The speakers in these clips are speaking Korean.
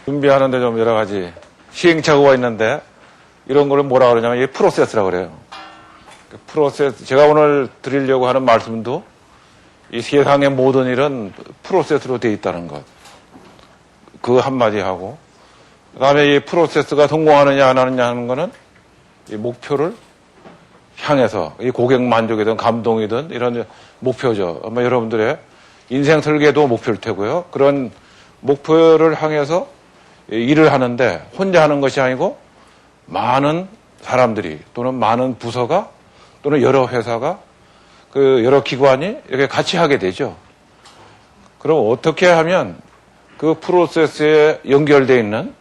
준비하는데 좀 여러 가지 시행착오가 있는데 이런 걸 뭐라 그러냐면 이게 프로세스라고 그래요. 프로세스, 제가 오늘 드리려고 하는 말씀도 이 세상의 모든 일은 프로세스로 되어 있다는 것. 그 한마디 하고, 그 다음에 이 프로세스가 성공하느냐 안 하느냐 하는 거는 이 목표를 향해서 이 고객 만족이든 감동이든 이런 목표죠. 아마 여러분들의 인생 설계도 목표일 테고요. 그런 목표를 향해서 일을 하는데 혼자 하는 것이 아니고 많은 사람들이 또는 많은 부서가 또는 여러 회사가 그 여러 기관이 이렇게 같이 하게 되죠. 그럼 어떻게 하면 그 프로세스에 연결되어 있는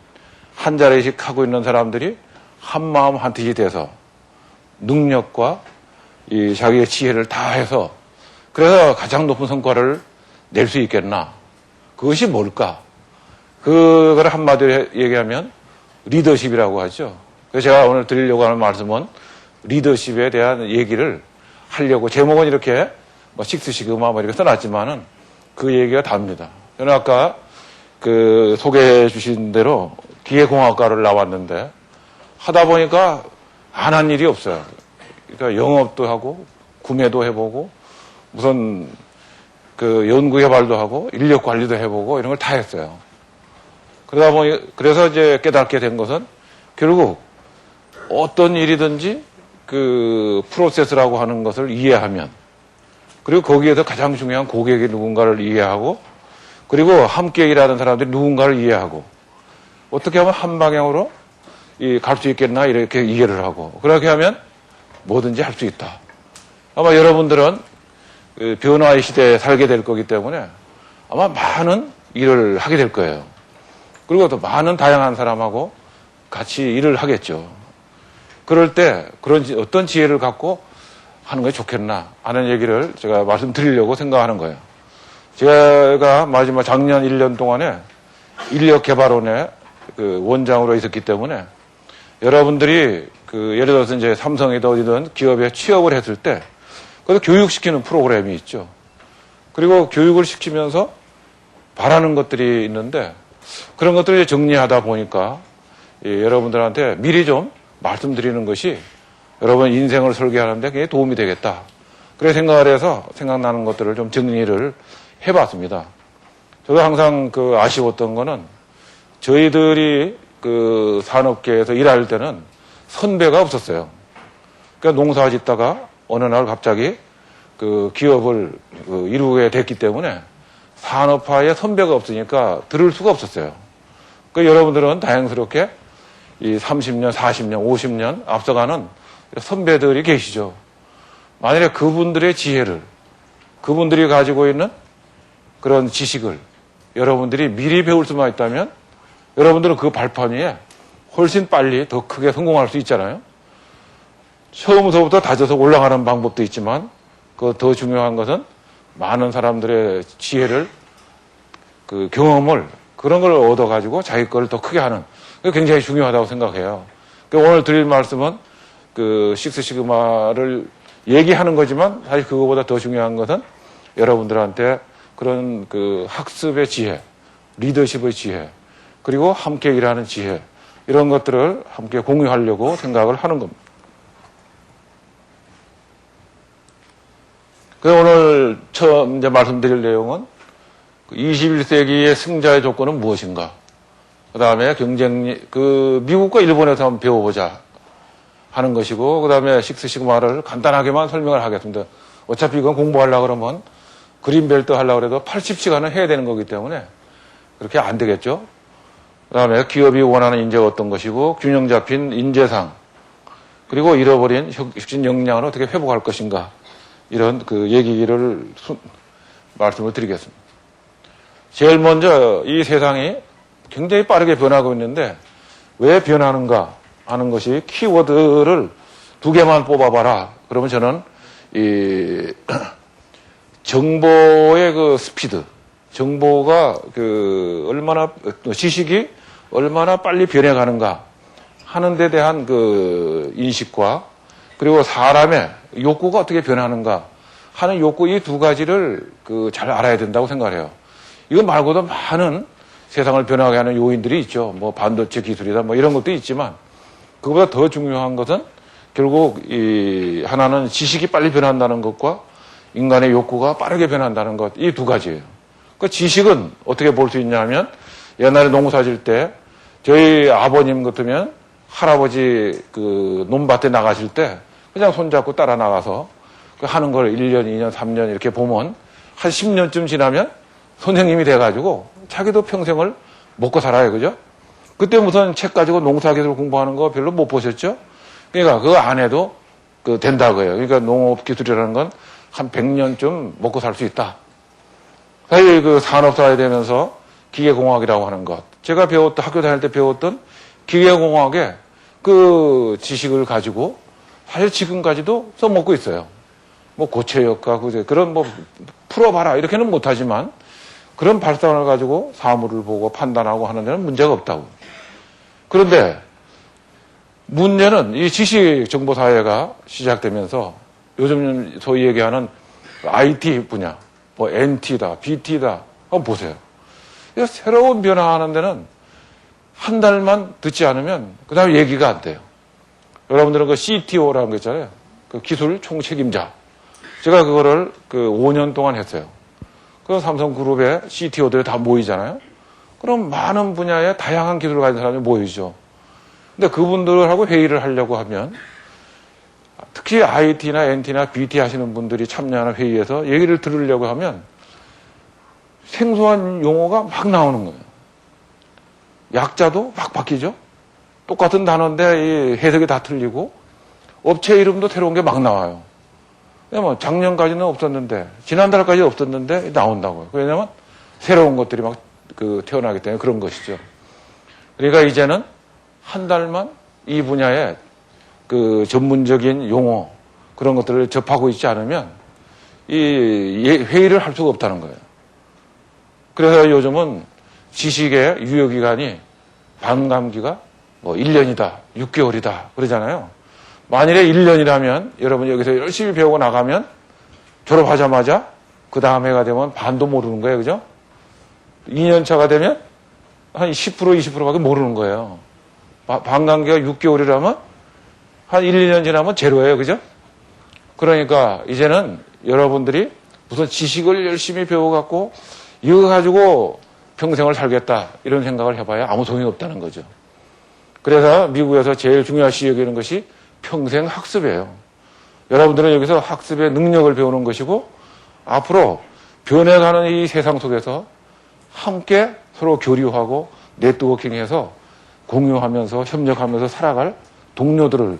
한 자리씩 하고 있는 사람들이 한 마음 한 뜻이 돼서 능력과 이 자기의 지혜를 다해서 그래서 가장 높은 성과를 낼 수 있겠나? 그것이 뭘까? 그걸 한마디로 얘기하면 리더십이라고 하죠. 그래서 제가 오늘 드리려고 하는 말씀은 리더십에 대한 얘기를 하려고 제목은 이렇게 뭐 식스시그마 뭐 이렇게 써놨지만은 그 얘기가 답니다. 저는 아까 그 소개해 주신 대로 기계공학과를 나왔는데 하다 보니까 안 한 일이 없어요. 그러니까 영업도 하고 구매도 해보고 무슨 그 연구개발도 하고 인력 관리도 해보고 이런 걸 다 했어요. 그러다 보니 그래서 이제 깨닫게 된 것은 결국 어떤 일이든지 그 프로세스라고 하는 것을 이해하면 그리고 거기에서 가장 중요한 고객이 누군가를 이해하고 그리고 함께 일하는 사람들이 누군가를 이해하고 어떻게 하면 한 방향으로 갈 수 있겠나 이렇게 이해를 하고 그렇게 하면 뭐든지 할 수 있다. 아마 여러분들은 그 변화의 시대에 살게 될 거기 때문에 아마 많은 일을 하게 될 거예요. 그리고 또 많은 다양한 사람하고 같이 일을 하겠죠. 그럴 때 그런 어떤 지혜를 갖고 하는 것이 좋겠나 하는 얘기를 제가 말씀드리려고 생각하는 거예요. 제가 마지막 작년 1년 동안에 인력개발원의 그 원장으로 있었기 때문에 여러분들이 그 예를 들어서 이제 삼성이든 어디든 기업에 취업을 했을 때 거기서 교육시키는 프로그램이 있죠. 그리고 교육을 시키면서 바라는 것들이 있는데 그런 것들을 정리하다 보니까 여러분들한테 미리 좀 말씀드리는 것이 여러분 인생을 설계하는데 그게 도움이 되겠다. 그래 생각을 해서 생각나는 것들을 좀 정리를 해봤습니다. 저도 항상 그 아쉬웠던 거는 저희들이 그 산업계에서 일할 때는 선배가 없었어요. 그러니까 농사 짓다가 어느 날 갑자기 그 기업을 이루게 됐기 때문에 산업화에 선배가 없으니까 들을 수가 없었어요. 그러니까 여러분들은 다행스럽게 이 30년, 40년, 50년 앞서가는 선배들이 계시죠. 만약에 그분들의 지혜를, 그분들이 가지고 있는 그런 지식을 여러분들이 미리 배울 수만 있다면 여러분들은 그 발판 위에 훨씬 빨리 더 크게 성공할 수 있잖아요. 처음부터 다져서 올라가는 방법도 있지만 그 더 중요한 것은 많은 사람들의 지혜를 그 경험을 그런 걸 얻어가지고 자기 거를 더 크게 하는 그게 굉장히 중요하다고 생각해요. 그러니까 오늘 드릴 말씀은 그 식스시그마를 얘기하는 거지만 사실 그거보다 더 중요한 것은 여러분들한테 그런 그 학습의 지혜, 리더십의 지혜, 그리고 함께 일하는 지혜 이런 것들을 함께 공유하려고 생각을 하는 겁니다. 그래서 오늘 처음 이제 말씀드릴 내용은 21세기의 승자의 조건은 무엇인가? 그 다음에 미국과 일본에서 한번 배워보자 하는 것이고, 그 다음에 식스시그마를 간단하게만 설명을 하겠습니다. 어차피 이건 공부하려고 그러면 그린벨트 하려고 해도 80시간은 해야 되는 거기 때문에 그렇게 안 되겠죠. 그 다음에 기업이 원하는 인재가 어떤 것이고, 균형 잡힌 인재상, 그리고 잃어버린 혁신 역량을 어떻게 회복할 것인가. 이런 그 얘기를 말씀을 드리겠습니다. 제일 먼저 이 세상이 굉장히 빠르게 변하고 있는데 왜 변하는가 하는 것이 키워드를 두 개만 뽑아봐라. 그러면 저는 이 정보의 그 스피드, 정보가 그 얼마나 지식이 얼마나 빨리 변해가는가 하는 데 대한 그 인식과 그리고 사람의 욕구가 어떻게 변하는가 하는 욕구 이 두 가지를 그 잘 알아야 된다고 생각해요. 이거 말고도 많은 세상을 변하게 하는 요인들이 있죠. 뭐 반도체 기술이다 뭐 이런 것도 있지만 그보다 더 중요한 것은 결국 이 하나는 지식이 빨리 변한다는 것과 인간의 욕구가 빠르게 변한다는 것, 이 두 가지예요. 그 지식은 어떻게 볼 수 있냐면 옛날에 농사 질 때 저희 아버님 같으면 할아버지 그 논밭에 나가실 때 그냥 손잡고 따라 나가서 그 하는 걸 1년, 2년, 3년 이렇게 보면 한 10년쯤 지나면 선생님이 돼가지고 자기도 평생을 먹고 살아요. 그죠? 그때 무슨 책 가지고 농사기술 공부하는 거 별로 못 보셨죠? 그러니까 그 안에도 그 된다고요. 그러니까 농업기술이라는 건 한 100년쯤 먹고 살 수 있다. 사실 그 산업사회 되면서 기계공학이라고 하는 것. 제가 배웠던, 학교 다닐 때 배웠던 기계공학의 그 지식을 가지고 사실 지금까지도 써먹고 있어요. 뭐 고체역과 그런 뭐 풀어봐라 이렇게는 못하지만 그런 발상을 가지고 사물을 보고 판단하고 하는 데는 문제가 없다고. 그런데 문제는 이 지식정보사회가 시작되면서 요즘 소위 얘기하는 IT 분야, 뭐 NT다, BT다, 한번 보세요. 새로운 변화하는 데는 한 달만 듣지 않으면 그 다음에 얘기가 안 돼요. 여러분들은 그 CTO라는 거 있잖아요. 그 기술 총책임자. 제가 그거를 그 5년 동안 했어요. 그 삼성그룹의 CTO들이 다 모이잖아요. 그럼 많은 분야의 다양한 기술을 가진 사람이 모이죠. 근데 그분들하고 회의를 하려고 하면 특히 IT나 NT나 BT 하시는 분들이 참여하는 회의에서 얘기를 들으려고 하면 생소한 용어가 막 나오는 거예요. 약자도 막 바뀌죠. 똑같은 단어인데 이 해석이 다 틀리고 업체 이름도 새로운 게 막 나와요. 뭐 작년까지는 없었는데 지난달까지 없었는데 나온다고요. 왜냐하면 새로운 것들이 막 그 태어나기 때문에 그런 것이죠. 그러니까 이제는 한 달만 이 분야의 그 전문적인 용어 그런 것들을 접하고 있지 않으면 이 회의를 할 수가 없다는 거예요. 그래서 요즘은 지식의 유효기간이 반감기가 뭐 1년이다, 6개월이다 그러잖아요. 만일에 1년이라면 여러분 여기서 열심히 배우고 나가면 졸업하자마자 그 다음 해가 되면 반도 모르는 거예요. 그죠? 2년 차가 되면 한 10%, 20%밖에 모르는 거예요. 반감기가 6개월이라면 한 1, 2년 지나면 제로예요. 그죠? 그러니까 이제는 여러분들이 무슨 지식을 열심히 배워갖고 이거 가지고 평생을 살겠다 이런 생각을 해봐야 아무 소용이 없다는 거죠. 그래서 미국에서 제일 중요시 여기는 것이 평생 학습이에요. 여러분들은 여기서 학습의 능력을 배우는 것이고 앞으로 변해가는 이 세상 속에서 함께 서로 교류하고 네트워킹해서 공유하면서 협력하면서 살아갈 동료들을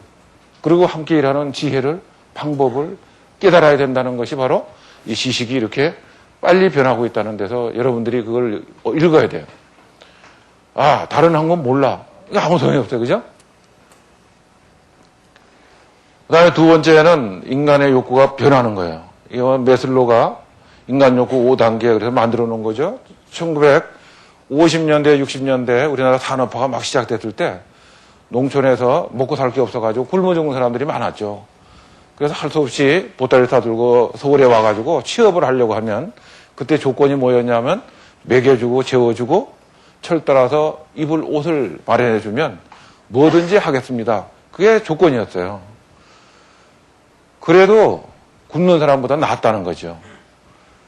그리고 함께 일하는 지혜를 방법을 깨달아야 된다는 것이 바로 이 지식이 이렇게 빨리 변하고 있다는 데서 여러분들이 그걸 읽어야 돼요. 아, 다른 한 건 몰라. 아무 소용이 없어요. 그죠? 그 다음에 두 번째는 인간의 욕구가 변하는 거예요. 이건 메슬로가 인간 욕구 5단계 그래서 만들어 놓은 거죠. 1950년대, 60년대 우리나라 산업화가 막 시작됐을 때 농촌에서 먹고 살 게 없어가지고 굶어 죽는 사람들이 많았죠. 그래서 할 수 없이 보따리 사들고 서울에 와가지고 취업을 하려고 하면 그때 조건이 뭐였냐면 먹여주고 재워주고 철 따라서 입을 옷을 마련해주면 뭐든지 하겠습니다. 그게 조건이었어요. 그래도 굶는 사람보다 낫다는 거죠.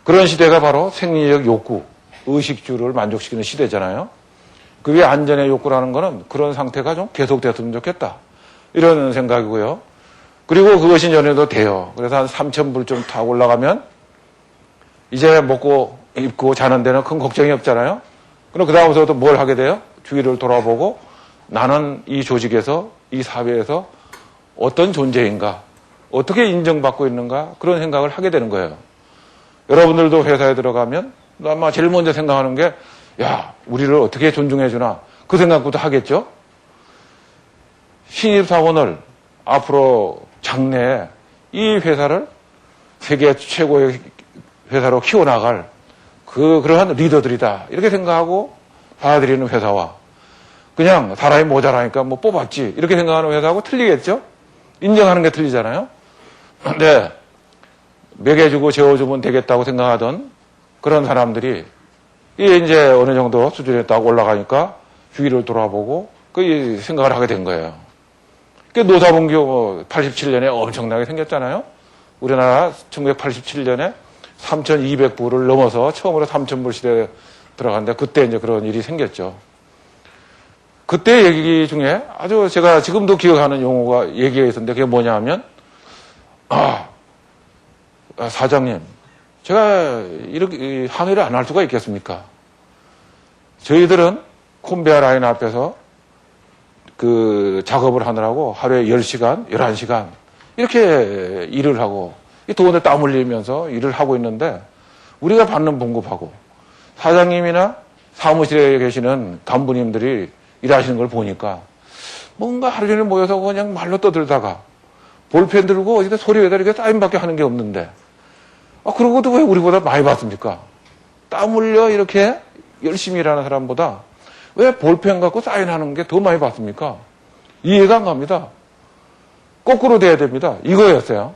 그런 시대가 바로 생리적 욕구, 의식주를 만족시키는 시대잖아요. 그게 안전의 욕구라는 거는 그런 상태가 좀 계속됐으면 좋겠다. 이런 생각이고요. 그리고 그것이 연애도 돼요. 그래서 한 3,000불 좀 타고 올라가면 이제 먹고 입고 자는 데는 큰 걱정이 없잖아요. 그럼 그 다음부터 뭘 하게 돼요? 주위를 돌아보고 나는 이 조직에서 이 사회에서 어떤 존재인가 어떻게 인정받고 있는가 그런 생각을 하게 되는 거예요. 여러분들도 회사에 들어가면 아마 제일 먼저 생각하는 게 야, 우리를 어떻게 존중해 주나 그 생각부터 하겠죠. 신입사원을 앞으로 장래에 이 회사를 세계 최고의 회사로 키워나갈 그러한 리더들이다 이렇게 생각하고 받아들이는 회사와 그냥 사람이 모자라니까 뭐 뽑았지 이렇게 생각하는 회사하고 틀리겠죠. 인정하는 게 틀리잖아요. 근데 먹여주고 재워주면 되겠다고 생각하던 그런 사람들이 이게 이제 어느 정도 수준에 딱 올라가니까 주위를 돌아보고 그 생각을 하게 된 거예요. 그 노사분교 87년에 엄청나게 생겼잖아요. 우리나라 1987년에 3,200부를 넘어서 처음으로 3,000불 시대에 들어갔는데 그때 이제 그런 일이 생겼죠. 그때 얘기 중에 아주 제가 지금도 기억하는 용어가 얘기가 있었는데 그게 뭐냐 하면 사장님 제가 이렇게 항의를 안 할 수가 있겠습니까? 저희들은 콘베어 라인 앞에서 그 작업을 하느라고 하루에 10시간, 11시간 이렇게 일을 하고 더운데 땀 흘리면서 일을 하고 있는데 우리가 받는 봉급하고 사장님이나 사무실에 계시는 간부님들이 일하시는 걸 보니까 뭔가 하루 종일 모여서 그냥 말로 떠들다가 볼펜 들고 어디다 소리에다 이렇게 사인밖에 하는 게 없는데 그러고도 왜 우리보다 많이 받습니까? 땀 흘려 이렇게 열심히 일하는 사람보다 왜 볼펜 갖고 사인하는 게 더 많이 받습니까? 이해가 안 갑니다. 거꾸로 돼야 됩니다. 이거였어요.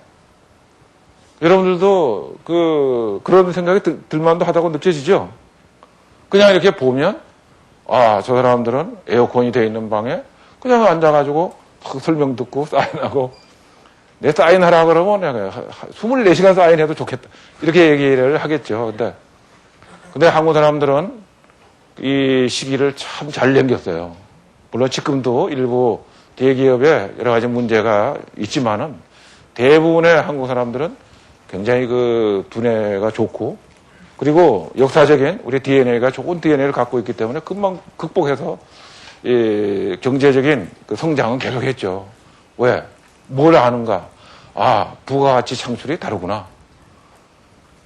여러분들도 그런 생각이 들만도 하다고 느껴지죠? 그냥 이렇게 보면 저 사람들은 에어컨이 되어 있는 방에 그냥 앉아가지고 설명 듣고 사인하고 내 사인하라 그러면 내가 24시간 사인해도 좋겠다. 이렇게 얘기를 하겠죠. 근데 한국 사람들은 이 시기를 참 잘 넘겼어요. 물론 지금도 일부 대기업에 여러 가지 문제가 있지만은 대부분의 한국 사람들은 굉장히 그 두뇌가 좋고 그리고 역사적인 우리 DNA가 좋은 DNA를 갖고 있기 때문에 금방 극복해서 이 경제적인 그 성장은 계속했죠. 왜? 뭘 아는가? 부가가치 창출이 다르구나.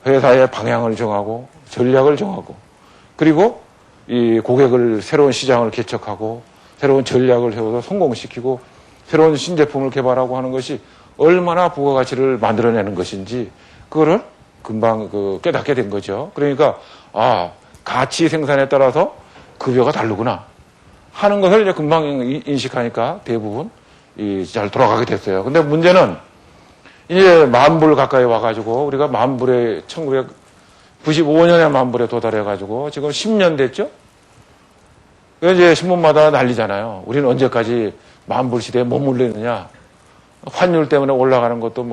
회사의 방향을 정하고 전략을 정하고 그리고 이 고객을 새로운 시장을 개척하고 새로운 전략을 세워서 성공시키고 새로운 신제품을 개발하고 하는 것이 얼마나 부가가치를 만들어내는 것인지 그거를 금방 깨닫게 된 거죠. 그러니까 가치 생산에 따라서 급여가 다르구나 하는 것을 이제 금방 인식하니까 대부분 잘 돌아가게 됐어요. 근데 문제는 이제 10,000불 가까이 와가지고 우리가 10,000불에 1995년에 10,000불에 도달해가지고 지금 10년 됐죠? 이제 신문마다 난리잖아요. 우리는 언제까지 10,000불 시대에 머물르느냐. 환율 때문에 올라가는 것도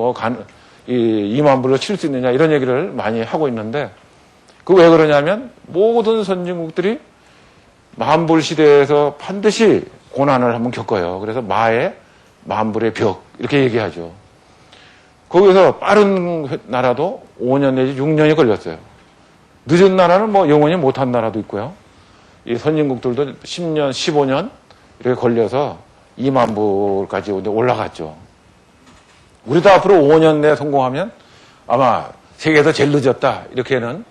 20,000불로 칠 수 있느냐 이런 얘기를 많이 하고 있는데 그 왜 그러냐면 모든 선진국들이 10,000불 시대에서 반드시 고난을 한번 겪어요. 그래서 마의 10,000불의 벽 이렇게 얘기하죠. 거기서 빠른 나라도 5년 내지 6년이 걸렸어요. 늦은 나라는 영원히 못한 나라도 있고요. 이 선진국들도 10년, 15년 이렇게 걸려서 20,000불까지 올라갔죠. 우리도 앞으로 5년 내에 성공하면 아마 세계에서 제일 늦었다 이렇게는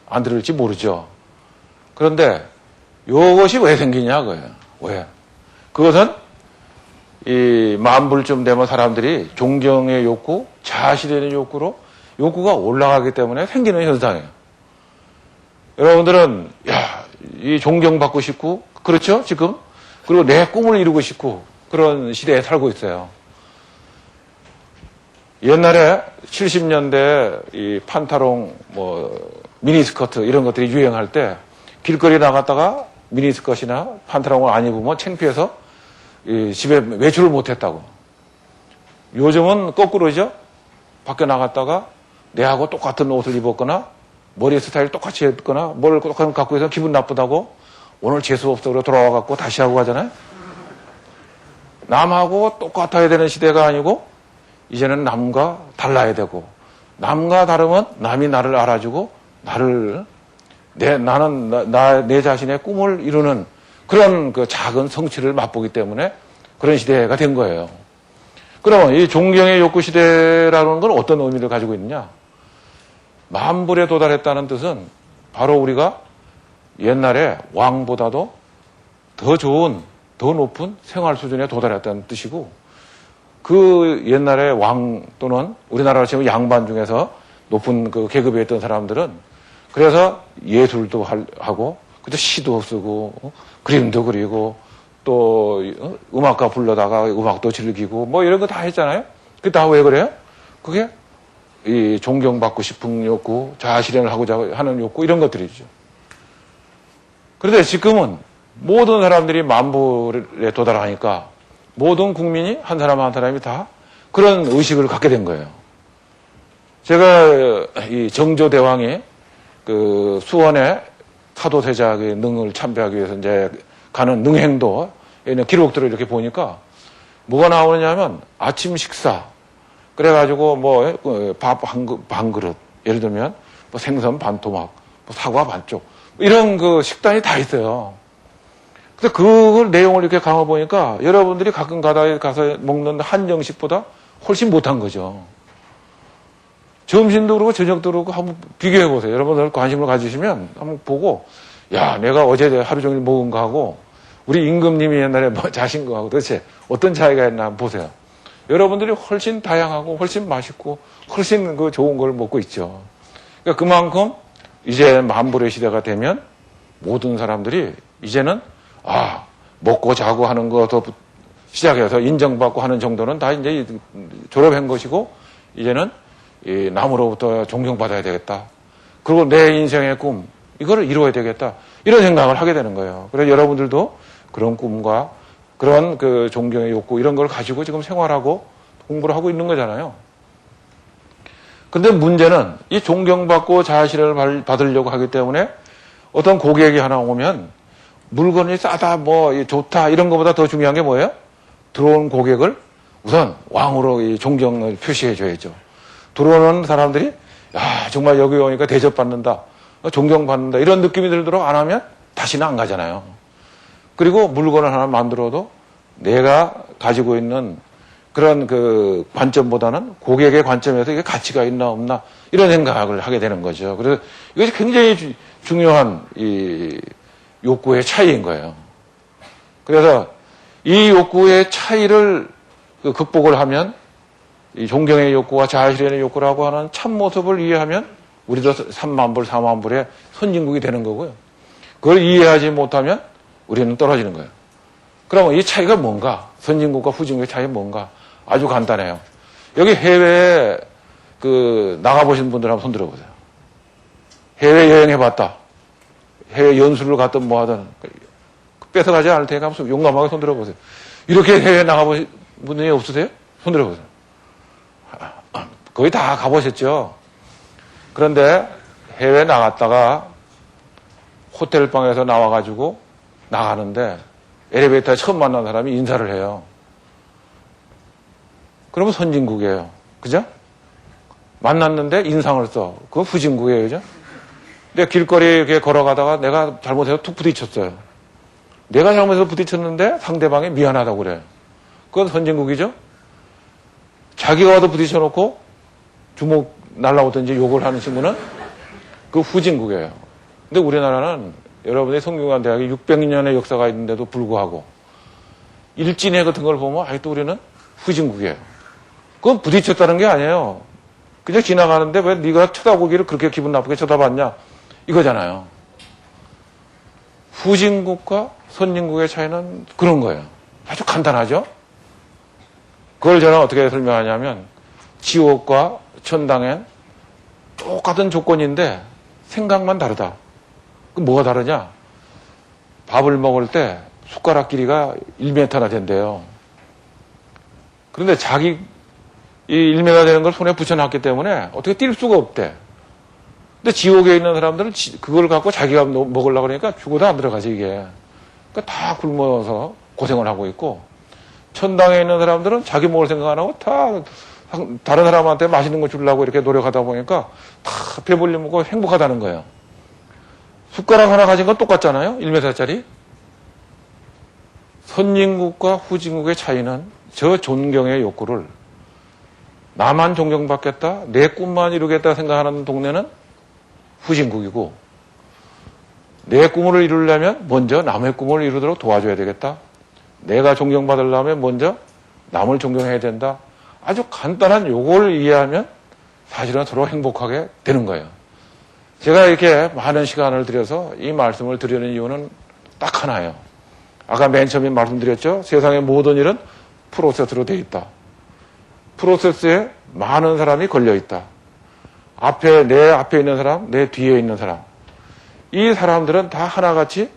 안 들을지 모르죠. 그런데 이것이 왜 생기냐 그거예요. 왜? 그것은 이 10,000불쯤 되면 사람들이 존경의 욕구, 자아실현의 욕구가 올라가기 때문에 생기는 현상이에요. 여러분들은 이 존경받고 싶고 그렇죠 지금 그리고 내 꿈을 이루고 싶고 그런 시대에 살고 있어요. 옛날에 70년대 이 판타롱 미니스커트 이런 것들이 유행할 때 길거리 나갔다가 미니스커트나 판타롱을 안 입으면 창피해서 집에 외출을 못했다고. 요즘은 거꾸로죠. 밖에 나갔다가 내하고 똑같은 옷을 입었거나 머리 스타일 똑같이 했거나 뭘 똑같이 갖고 해서 기분 나쁘다고 오늘 재수없어 그러고 돌아와갖고 다시 하고 가잖아요. 남하고 똑같아야 되는 시대가 아니고 이제는 남과 달라야 되고 남과 다르면 남이 나를 알아주고 나는 내 자신의 꿈을 이루는 그런 그 작은 성취를 맛보기 때문에 그런 시대가 된 거예요. 그러면 이 존경의 욕구 시대라는 건 어떤 의미를 가지고 있느냐? 10,000불에 도달했다는 뜻은 바로 우리가 옛날에 왕보다도 더 좋은, 더 높은 생활 수준에 도달했다는 뜻이고 그 옛날에 왕 또는 우리나라로 치면 양반 중에서 높은 그 계급에 있던 사람들은 그래서 예술도 하고 그때 시도 쓰고 그림도 그리고 또 음악가 불러다가 음악도 즐기고 이런 거 다 했잖아요. 그게 다 왜 그래요? 그게 이 존경받고 싶은 욕구, 자아실현을 하고자 하는 욕구 이런 것들이죠. 그런데 지금은 모든 사람들이 만불에 도달하니까 모든 국민이 한 사람 한 사람이 다 그런 의식을 갖게 된 거예요. 제가 이 정조대왕이 그 수원의 사도세자의 능을 참배하기 위해서 이제 가는 능행도에 있는 기록들을 이렇게 보니까 뭐가 나오느냐면 아침 식사 그래가지고 뭐 밥 반 그릇 예를 들면 뭐 생선 반 토막 뭐 사과 반쪽 이런 그 식단이 다 있어요. 그래서 그걸 내용을 이렇게 강화 보니까 여러분들이 가끔 가서 먹는 한정식보다 훨씬 못한 거죠. 점심도 그렇고 저녁도 그렇고 한번 비교해 보세요. 여러분들 관심을 가지시면 한번 보고 야 내가 어제 하루 종일 먹은 거하고 우리 임금님이 옛날에 뭐 자신 거하고 도대체 어떤 차이가 있나 한번 보세요. 여러분들이 훨씬 다양하고 훨씬 맛있고 훨씬 그 좋은 걸 먹고 있죠. 그러니까 그만큼 이제 만불의 시대가 되면 모든 사람들이 이제는 먹고 자고 하는 것도 시작해서 인정받고 하는 정도는 다 이제 졸업한 것이고 이제는 이 남으로부터 존경받아야 되겠다. 그리고 내 인생의 꿈 이거를 이루어야 되겠다. 이런 생각을 하게 되는 거예요. 그래서 여러분들도 그런 꿈과 그런 그 존경의 욕구 이런 걸 가지고 지금 생활하고 공부를 하고 있는 거잖아요. 근데 문제는 이 존경받고 자아실현을 받으려고 하기 때문에 어떤 고객이 하나 오면 물건이 싸다 뭐 좋다 이런 것보다 더 중요한 게 뭐예요? 들어온 고객을 우선 왕으로 이 존경을 표시해 줘야죠. 들어오는 사람들이 야 정말 여기 오니까 대접받는다 존경받는다 이런 느낌이 들도록 안 하면 다시는 안 가잖아요. 그리고 물건을 하나 만들어도 내가 가지고 있는 그런 그 관점보다는 고객의 관점에서 이게 가치가 있나 없나 이런 생각을 하게 되는 거죠. 그래서 이것이 굉장히 중요한 이 욕구의 차이인 거예요. 그래서 이 욕구의 차이를 극복을 하면 이 존경의 욕구와 자아실현의 욕구라고 하는 참모습을 이해하면 우리도 3만불, 4만불의 선진국이 되는 거고요. 그걸 이해하지 못하면 우리는 떨어지는 거예요. 그럼 이 차이가 뭔가? 선진국과 후진국의 차이가 뭔가? 아주 간단해요. 여기 해외에 나가보신 분들 한번 손 들어보세요. 해외 여행해봤다. 해외 연수를 갔든 뭐 하든 뺏어가지 않을 테니까 한번 용감하게 손 들어보세요. 이렇게 해외 나가보신 분이 없으세요? 손 들어보세요. 거의 다 가보셨죠? 그런데 해외 나갔다가 호텔방에서 나와가지고 나가는데 엘리베이터에 처음 만난 사람이 인사를 해요. 그러면 선진국이에요. 그죠? 만났는데 인상을 써. 그건 후진국이에요. 그죠? 근데 길거리에 이렇게 걸어가다가 내가 잘못해서 툭 부딪혔어요. 내가 잘못해서 부딪혔는데 상대방이 미안하다고 그래요. 그건 선진국이죠? 자기가 와도 부딪혀놓고 주먹 날라오든지 욕을 하는 친구는 그 후진국이에요. 근데 우리나라는 여러분의 성균관대학이 600년의 역사가 있는데도 불구하고 일진회 같은 걸 보면 아직도 우리는 후진국이에요. 그건 부딪혔다는 게 아니에요. 그냥 지나가는데 왜 네가 쳐다보기를 그렇게 기분 나쁘게 쳐다봤냐 이거잖아요. 후진국과 선진국의 차이는 그런 거예요. 아주 간단하죠. 그걸 저는 어떻게 설명하냐면 지옥과 천당엔 똑같은 조건인데 생각만 다르다. 그럼 뭐가 다르냐? 밥을 먹을 때 숟가락 길이가 1m나 된대요. 그런데 자기 이 1m 되는 걸 손에 붙여놨기 때문에 어떻게 뛸 수가 없대. 근데 지옥에 있는 사람들은 그걸 갖고 자기가 먹으려고 그러니까 죽어도 안 들어가지 이게. 그러니까 다 굶어서 고생을 하고 있고 천당에 있는 사람들은 자기 먹을 생각 안 하고 다 다른 사람한테 맛있는 거 주려고 이렇게 노력하다 보니까 다 배불리 먹고 행복하다는 거예요. 숟가락 하나 가진 건 똑같잖아요. 1m짜리. 선진국과 후진국의 차이는 저 존경의 욕구를 나만 존경받겠다, 내 꿈만 이루겠다 생각하는 동네는 후진국이고 내 꿈을 이루려면 먼저 남의 꿈을 이루도록 도와줘야 되겠다. 내가 존경받으려면 먼저 남을 존경해야 된다. 아주 간단한 요걸 이해하면 사실은 서로 행복하게 되는 거예요. 제가 이렇게 많은 시간을 들여서 이 말씀을 드리는 이유는 딱 하나예요. 아까 맨 처음에 말씀드렸죠. 세상의 모든 일은 프로세스로 되어 있다. 프로세스에 많은 사람이 걸려 있다. 내 앞에 있는 사람, 내 뒤에 있는 사람. 이 사람들은 다 하나같이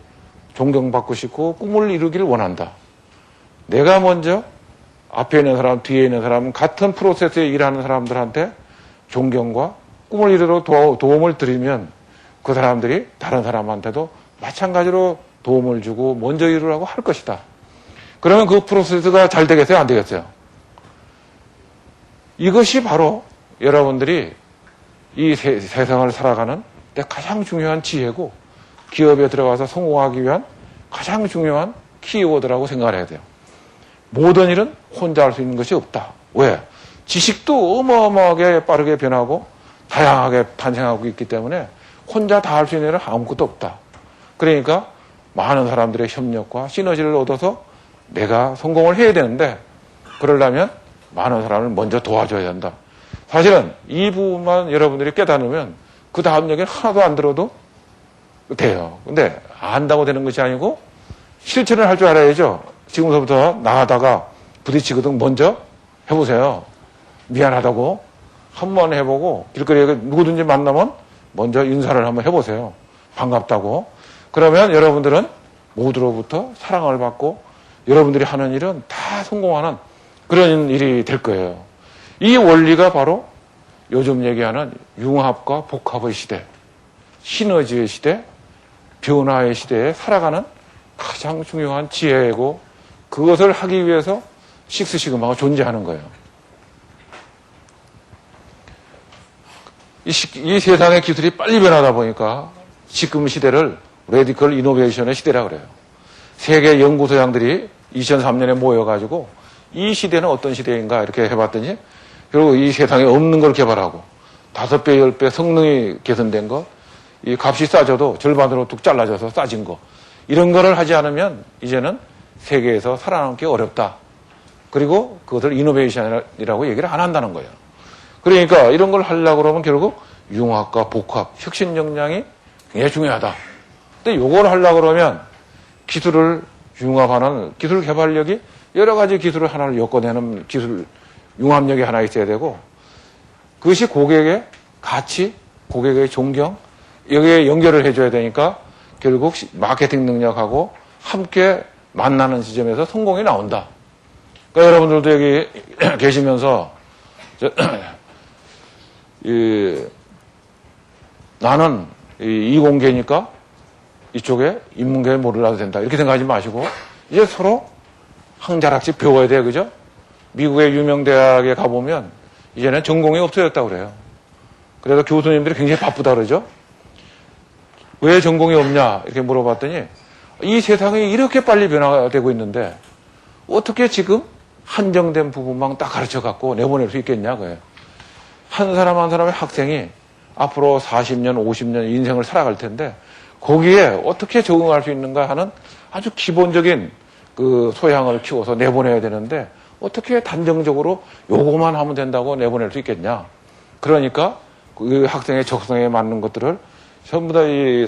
존경받고 싶고 꿈을 이루기를 원한다. 내가 먼저 앞에 있는 사람, 뒤에 있는 사람, 같은 프로세스에 일하는 사람들한테 존경과 꿈을 이루도록 도움을 드리면 그 사람들이 다른 사람한테도 마찬가지로 도움을 주고 먼저 이루라고 할 것이다. 그러면 그 프로세스가 잘 되겠어요? 안 되겠어요? 이것이 바로 여러분들이 이 세상을 살아가는 데 가장 중요한 지혜고 기업에 들어가서 성공하기 위한 가장 중요한 키워드라고 생각을 해야 돼요. 모든 일은 혼자 할 수 있는 것이 없다. 왜? 지식도 어마어마하게 빠르게 변하고 다양하게 탄생하고 있기 때문에 혼자 다 할 수 있는 일은 아무것도 없다. 그러니까 많은 사람들의 협력과 시너지를 얻어서 내가 성공을 해야 되는데 그러려면 많은 사람을 먼저 도와줘야 된다. 사실은 이 부분만 여러분들이 깨달으면 그 다음 얘기는 하나도 안 들어도 돼요. 근데 안다고 되는 것이 아니고 실천을 할 줄 알아야죠. 지금서부터 나가다가 부딪히거든 먼저 해보세요. 미안하다고 한번 해보고 길거리에 누구든지 만나면 먼저 인사를 한번 해보세요. 반갑다고. 그러면 여러분들은 모두로부터 사랑을 받고 여러분들이 하는 일은 다 성공하는 그런 일이 될 거예요. 이 원리가 바로 요즘 얘기하는 융합과 복합의 시대, 시너지의 시대, 변화의 시대에 살아가는 가장 중요한 지혜이고 그것을 하기 위해서 식스시그마가 존재하는 거예요. 이 세상의 기술이 빨리 변하다 보니까 지금 시대를 레디컬 이노베이션의 시대라고 그래요. 세계 연구소장들이 2003년에 모여가지고 이 시대는 어떤 시대인가 이렇게 해봤더니 결국 이 세상에 없는 걸 개발하고 5배, 10배 성능이 개선된 거, 이 값이 싸져도 절반으로 뚝 잘라져서 싸진 거 이런 거를 하지 않으면 이제는 세계에서 살아남기 어렵다. 그리고 그것을 이노베이션이라고 얘기를 안 한다는 거예요. 그러니까 이런 걸 하려고 그러면 결국 융합과 복합, 혁신 역량이 굉장히 중요하다. 근데 이걸 하려고 그러면 기술을 융합하는 기술 개발력이 여러 가지 기술을 하나를 엮어내는 기술 융합력이 하나 있어야 되고 그것이 고객의 가치, 고객의 존경 여기에 연결을 해줘야 되니까 결국 마케팅 능력하고 함께 만나는 지점에서 성공이 나온다. 그러니까 여러분들도 여기 계시면서 나는 이공계니까 이쪽에 인문계에 몰라도 된다. 이렇게 생각하지 마시고 이제 서로 한 자락씩 배워야 돼요. 그죠? 미국의 유명 대학에 가보면 이제는 전공이 없어졌다고 그래요. 그래서 교수님들이 굉장히 바쁘다 그러죠. 왜 전공이 없냐 이렇게 물어봤더니 이 세상이 이렇게 빨리 변화되고 있는데 어떻게 지금 한정된 부분만 딱 가르쳐갖고 내보낼 수 있겠냐 그래요. 한 사람 한 사람의 학생이 앞으로 40년, 50년 인생을 살아갈 텐데 거기에 어떻게 적응할 수 있는가 하는 아주 기본적인 그 소양을 키워서 내보내야 되는데 어떻게 단정적으로 요거만 하면 된다고 내보낼 수 있겠냐. 그러니까 그 학생의 적성에 맞는 것들을 전부 다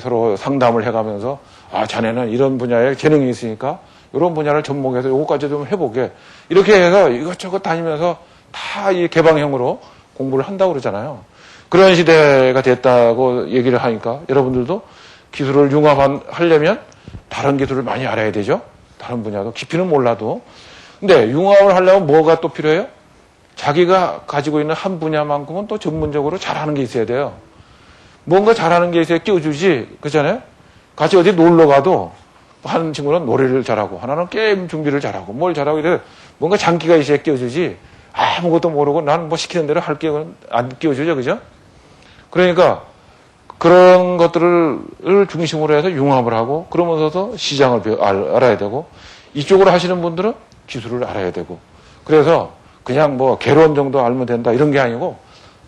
서로 상담을 해가면서 아 자네는 이런 분야에 재능이 있으니까 이런 분야를 접목해서 요거까지 좀 해보게 이렇게 해서 이것저것 다니면서 다 이 개방형으로 공부를 한다고 그러잖아요. 그런 시대가 됐다고 얘기를 하니까 여러분들도 기술을 융합하려면 다른 기술을 많이 알아야 되죠. 다른 분야도 깊이는 몰라도. 근데 융합을 하려면 뭐가 또 필요해요? 자기가 가지고 있는 한 분야만큼은 또 전문적으로 잘하는 게 있어야 돼요. 뭔가 잘하는 게 있어야 끼워주지. 그렇잖아요? 같이 어디 놀러 가도 한 친구는 노래를 잘하고 하나는 게임 준비를 잘하고 뭘 잘하고 이래 뭔가 장기가 있어야 끼워주지. 아무것도 모르고 나는 뭐 시키는 대로 할게 안 끼워주죠. 그죠? 그러니까 그런 것들을 중심으로 해서 융합을 하고 그러면서도 시장을 알아야 되고 이쪽으로 하시는 분들은 기술을 알아야 되고 그래서 그냥 뭐 개론 정도 알면 된다 이런 게 아니고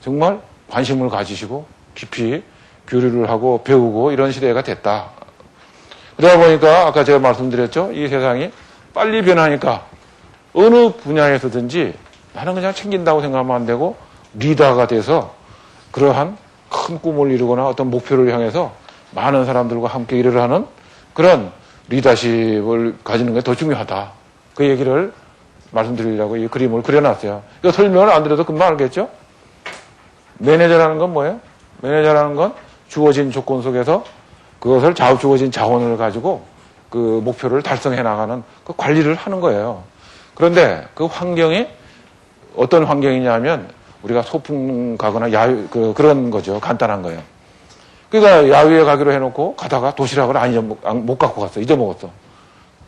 정말 관심을 가지시고 깊이 교류를 하고 배우고 이런 시대가 됐다. 그러다 보니까 아까 제가 말씀드렸죠. 이 세상이 빨리 변하니까 어느 분야에서든지 나는 그냥 챙긴다고 생각하면 안 되고 리더가 돼서 그러한 큰 꿈을 이루거나 어떤 목표를 향해서 많은 사람들과 함께 일을 하는 그런 리더십을 가지는 게 더 중요하다. 그 얘기를 말씀드리려고 이 그림을 그려놨어요. 이거 설명을 안 드려도 금방 알겠죠? 매니저라는 건 뭐예요? 매니저라는 건 주어진 조건 속에서 그것을 주어진 자원을 가지고 그 목표를 달성해 나가는 그 관리를 하는 거예요. 그런데 그 환경이 어떤 환경이냐면 우리가 소풍 가거나 야유, 그런 거죠. 간단한 거예요. 그러니까 야유에 가기로 해놓고 가다가 도시락을 못 갖고 갔어. 잊어먹었어.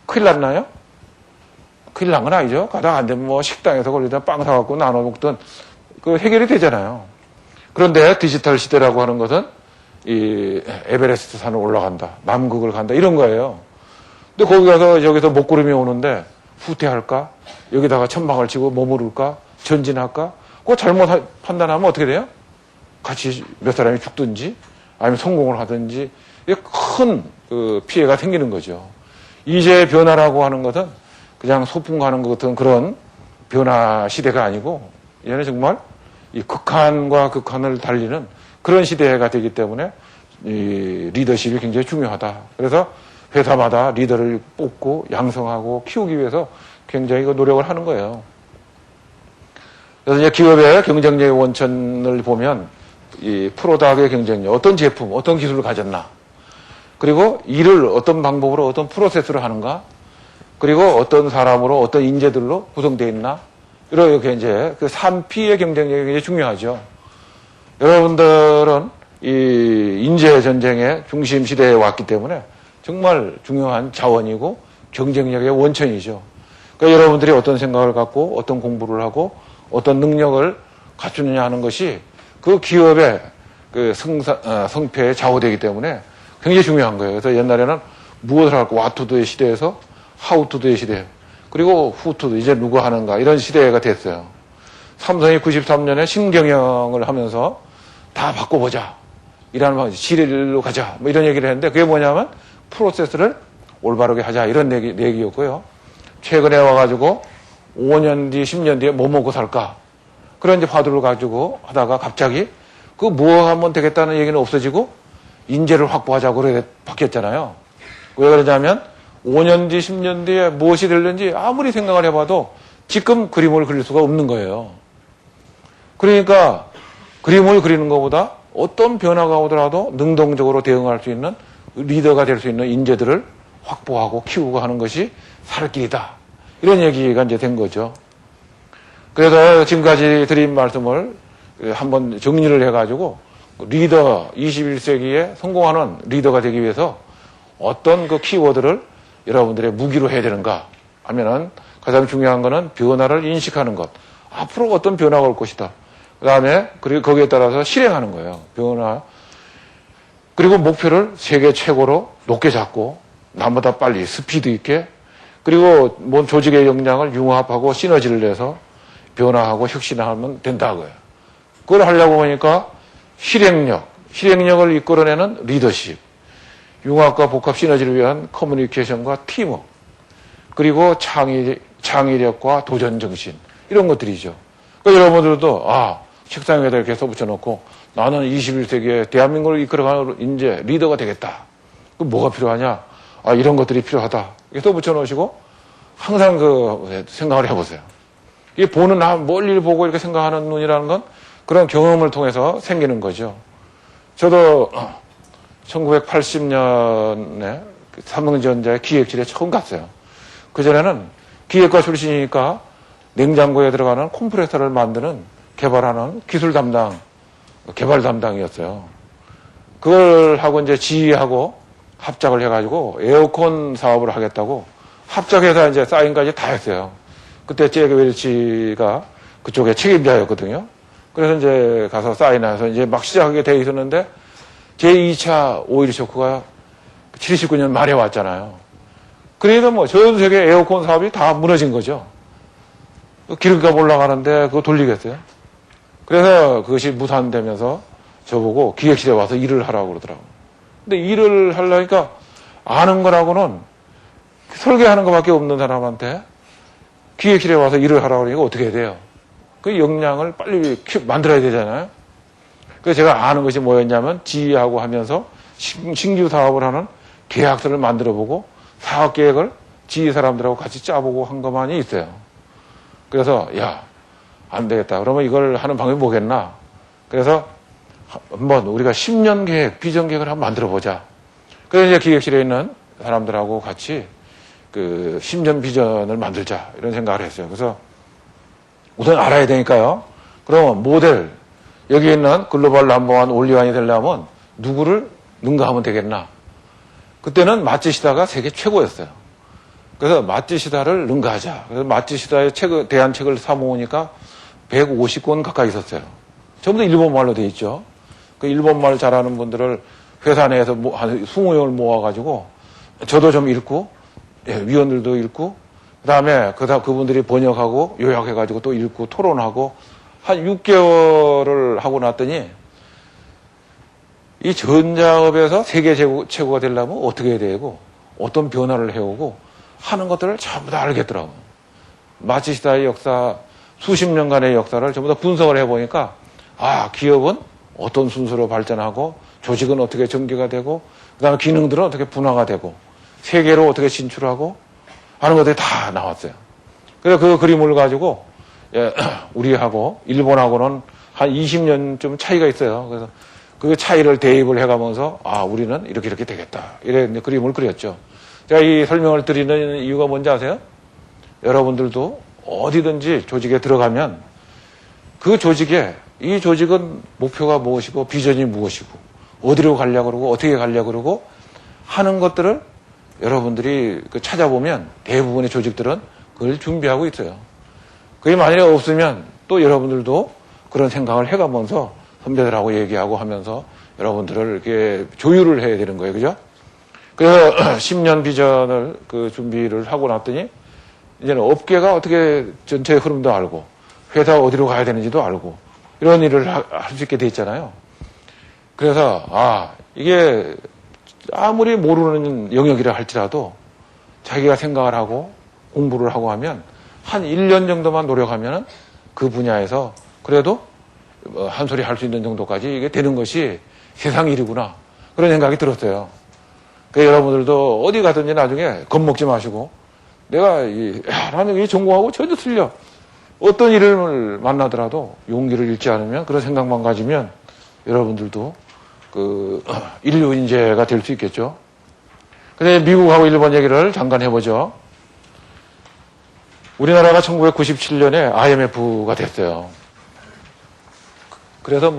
큰일 났나요? 큰일 난 건 아니죠. 가다가 안 되면 뭐 식당에서 걸리다 빵 사갖고 나눠 먹던 그 해결이 되잖아요. 그런데 디지털 시대라고 하는 것은 이 에베레스트 산을 올라간다. 남극을 간다. 이런 거예요. 근데 거기 가서 여기서 먹구름이 오는데 후퇴할까? 여기다가 천막을 치고 머무를까? 전진할까? 그거 잘못 판단하면 어떻게 돼요? 같이 몇 사람이 죽든지 아니면 성공을 하든지 큰 피해가 생기는 거죠. 이제 변화라고 하는 것은 그냥 소풍 가는 것 같은 그런 변화 시대가 아니고 이제는 정말 이 극한과 극한을 달리는 그런 시대가 되기 때문에 이 리더십이 굉장히 중요하다. 그래서 회사마다 리더를 뽑고 양성하고 키우기 위해서 굉장히 노력을 하는 거예요. 그래서 이제 기업의 경쟁력의 원천을 보면 이 프로덕트의 경쟁력, 어떤 제품, 어떤 기술을 가졌나, 그리고 일을 어떤 방법으로 어떤 프로세스로 하는가, 그리고 어떤 사람으로 어떤 인재들로 구성되어 있나, 이렇게 이제 그 3P의 경쟁력이 굉장히 중요하죠. 여러분들은 이 인재 전쟁의 중심 시대에 왔기 때문에 정말 중요한 자원이고 경쟁력의 원천이죠. 그러니까 여러분들이 어떤 생각을 갖고 어떤 공부를 하고 어떤 능력을 갖추느냐 하는 것이 그 기업의 그 성패에 좌우되기 때문에 굉장히 중요한 거예요. 그래서 옛날에는 무엇을 할까? 와투드의 시대에서 하우투드의 시대, 그리고 후투드, 이제 누가 하는가, 이런 시대가 됐어요. 삼성이 93년에 신경영을 하면서 다 바꿔보자. 이라는 말, 지뢰로 가자. 뭐 이런 얘기를 했는데 그게 뭐냐면 프로세스를 올바르게 하자. 이런 얘기였고요. 최근에 와가지고 5년 뒤, 10년 뒤에 뭐 먹고 살까? 그런 이제 화두를 가지고 하다가 갑자기 그 뭐 하면 되겠다는 얘기는 없어지고 인재를 확보하자고 그래 바뀌었잖아요. 왜 그러냐면 5년 뒤, 10년 뒤에 무엇이 될는지 아무리 생각을 해봐도 지금 그림을 그릴 수가 없는 거예요. 그러니까 그림을 그리는 것보다 어떤 변화가 오더라도 능동적으로 대응할 수 있는 리더가 될 수 있는 인재들을 확보하고 키우고 하는 것이 살 길이다. 이런 얘기가 이제 된 거죠. 그래서 지금까지 드린 말씀을 한번 정리를 해가지고 리더, 21세기에 성공하는 리더가 되기 위해서 어떤 그 키워드를 여러분들의 무기로 해야 되는가 하면은 가장 중요한 거는 변화를 인식하는 것. 앞으로 어떤 변화가 올 것이다. 그 다음에 그리고 거기에 따라서 실행하는 거예요. 변화. 그리고 목표를 세계 최고로 높게 잡고 남보다 빨리 스피드 있게, 그리고 뭔 조직의 역량을 융합하고 시너지를 내서 변화하고 혁신하면 된다고요. 그걸 하려고 하니까 실행력을 이끌어내는 리더십, 융합과 복합 시너지를 위한 커뮤니케이션과 팀워크, 그리고 창의력과 도전 정신, 이런 것들이죠. 그러니까 여러분들도 책상 위에다 이렇게 써붙여놓고 나는 21세기에 대한민국을 이끌어가는 인재 리더가 되겠다. 그럼 뭐가 필요하냐? 이런 것들이 필요하다. 이렇게 써붙여놓으시고 항상 그 생각을 해보세요. 이게 보는 멀리를 보고 이렇게 생각하는 눈이라는 건 그런 경험을 통해서 생기는 거죠. 저도 1980년에 삼성전자의 기획실에 처음 갔어요. 그전에는 기획과 출신이니까 냉장고에 들어가는 컴프레서를 만드는 개발하는 개발 담당이었어요. 그걸 하고 이제 지휘하고 합작을 해가지고 에어컨 사업을 하겠다고 합작해서 이제 사인까지 다 했어요. 그때 잭 웰치가 그쪽에 책임자였거든요. 그래서 이제 가서 사인해서 이제 막 시작하게 돼 있었는데 제2차 오일 쇼크가 79년 말에 왔잖아요. 그래서 뭐 전 세계 에어컨 사업이 다 무너진 거죠. 기름값 올라가는데 그거 돌리겠어요? 그래서 그것이 무산되면서 저보고 기획실에 와서 일을 하라고 그러더라고요. 근데 일을 하려니까 아는 거라고는 설계하는 것밖에 없는 사람한테 기획실에 와서 일을 하라고 그러니까 어떻게 해야 돼요? 그 역량을 빨리 만들어야 되잖아요. 그래서 제가 아는 것이 뭐였냐면 지휘하고 하면서 신규 사업을 하는 계약서를 만들어보고 사업 계획을 지휘 사람들하고 같이 짜보고 한 것만이 있어요. 그래서 안 되겠다. 그러면 이걸 하는 방법이 뭐겠나? 그래서 한번 우리가 10년 계획, 비전 계획을 한번 만들어 보자. 그래서 이제 기획실에 있는 사람들하고 같이 그 10년 비전을 만들자 이런 생각을 했어요. 그래서 우선 알아야 되니까요. 그러면 모델 여기 있는 글로벌 넘버원 올리원이 되려면 누구를 능가하면 되겠나? 그때는 마츠시다가 세계 최고였어요. 그래서 마츠시다를 능가하자. 그래서 마츠시다의 대한 책을 사모으니까 150권 가까이 있었어요. 전부 다 일본말로 돼 있죠. 그 일본말 잘하는 분들을 회사 내에서 한 20명을 모아가지고 저도 좀 읽고 위원들도 읽고 그다음에 그분들이 번역하고 요약해가지고 또 읽고 토론하고 한 6개월을 하고 났더니 이 전자업에서 세계 최고가 되려면 어떻게 해야 되고 어떤 변화를 해오고 하는 것들을 전부 다 알겠더라고요. 마츠시다의 역사 수십 년간의 역사를 전부 다 분석을 해보니까 기업은 어떤 순서로 발전하고 조직은 어떻게 전개가 되고 그다음에 기능들은 어떻게 분화가 되고 세계로 어떻게 진출하고 하는 것들이 다 나왔어요. 그래서 그 그림을 가지고 우리하고 일본하고는 한 20년쯤 차이가 있어요. 그래서 그 차이를 대입을 해가면서 우리는 이렇게 되겠다. 이런 그림을 그렸죠. 제가 이 설명을 드리는 이유가 뭔지 아세요? 여러분들도 어디든지 조직에 들어가면 그 이 조직은 목표가 무엇이고 비전이 무엇이고 어디로 가려고 그러고 어떻게 가려고 그러고 하는 것들을 여러분들이 찾아보면 대부분의 조직들은 그걸 준비하고 있어요. 그게 만약에 없으면 또 여러분들도 그런 생각을 해가면서 선배들하고 얘기하고 하면서 여러분들을 이렇게 조율을 해야 되는 거예요. 그죠? 그래서 10년 비전을 준비를 하고 났더니 이제는 업계가 어떻게 전체의 흐름도 알고 회사가 어디로 가야 되는지도 알고 이런 일을 할 수 있게 돼 있잖아요. 그래서 이게 아무리 모르는 영역이라 할지라도 자기가 생각을 하고 공부를 하고 하면 한 1년 정도만 노력하면 그 분야에서 그래도 한 소리 할 수 있는 정도까지 이게 되는 것이 세상 일이구나 그런 생각이 들었어요. 그래서 여러분들도 어디 가든지 나중에 겁먹지 마시고 나는 이 전공하고 전혀 틀려. 어떤 일을 만나더라도 용기를 잃지 않으면 그런 생각만 가지면 여러분들도 인류 인재가 될 수 있겠죠. 근데 미국하고 일본 얘기를 잠깐 해보죠. 우리나라가 1997년에 IMF가 됐어요. 그래서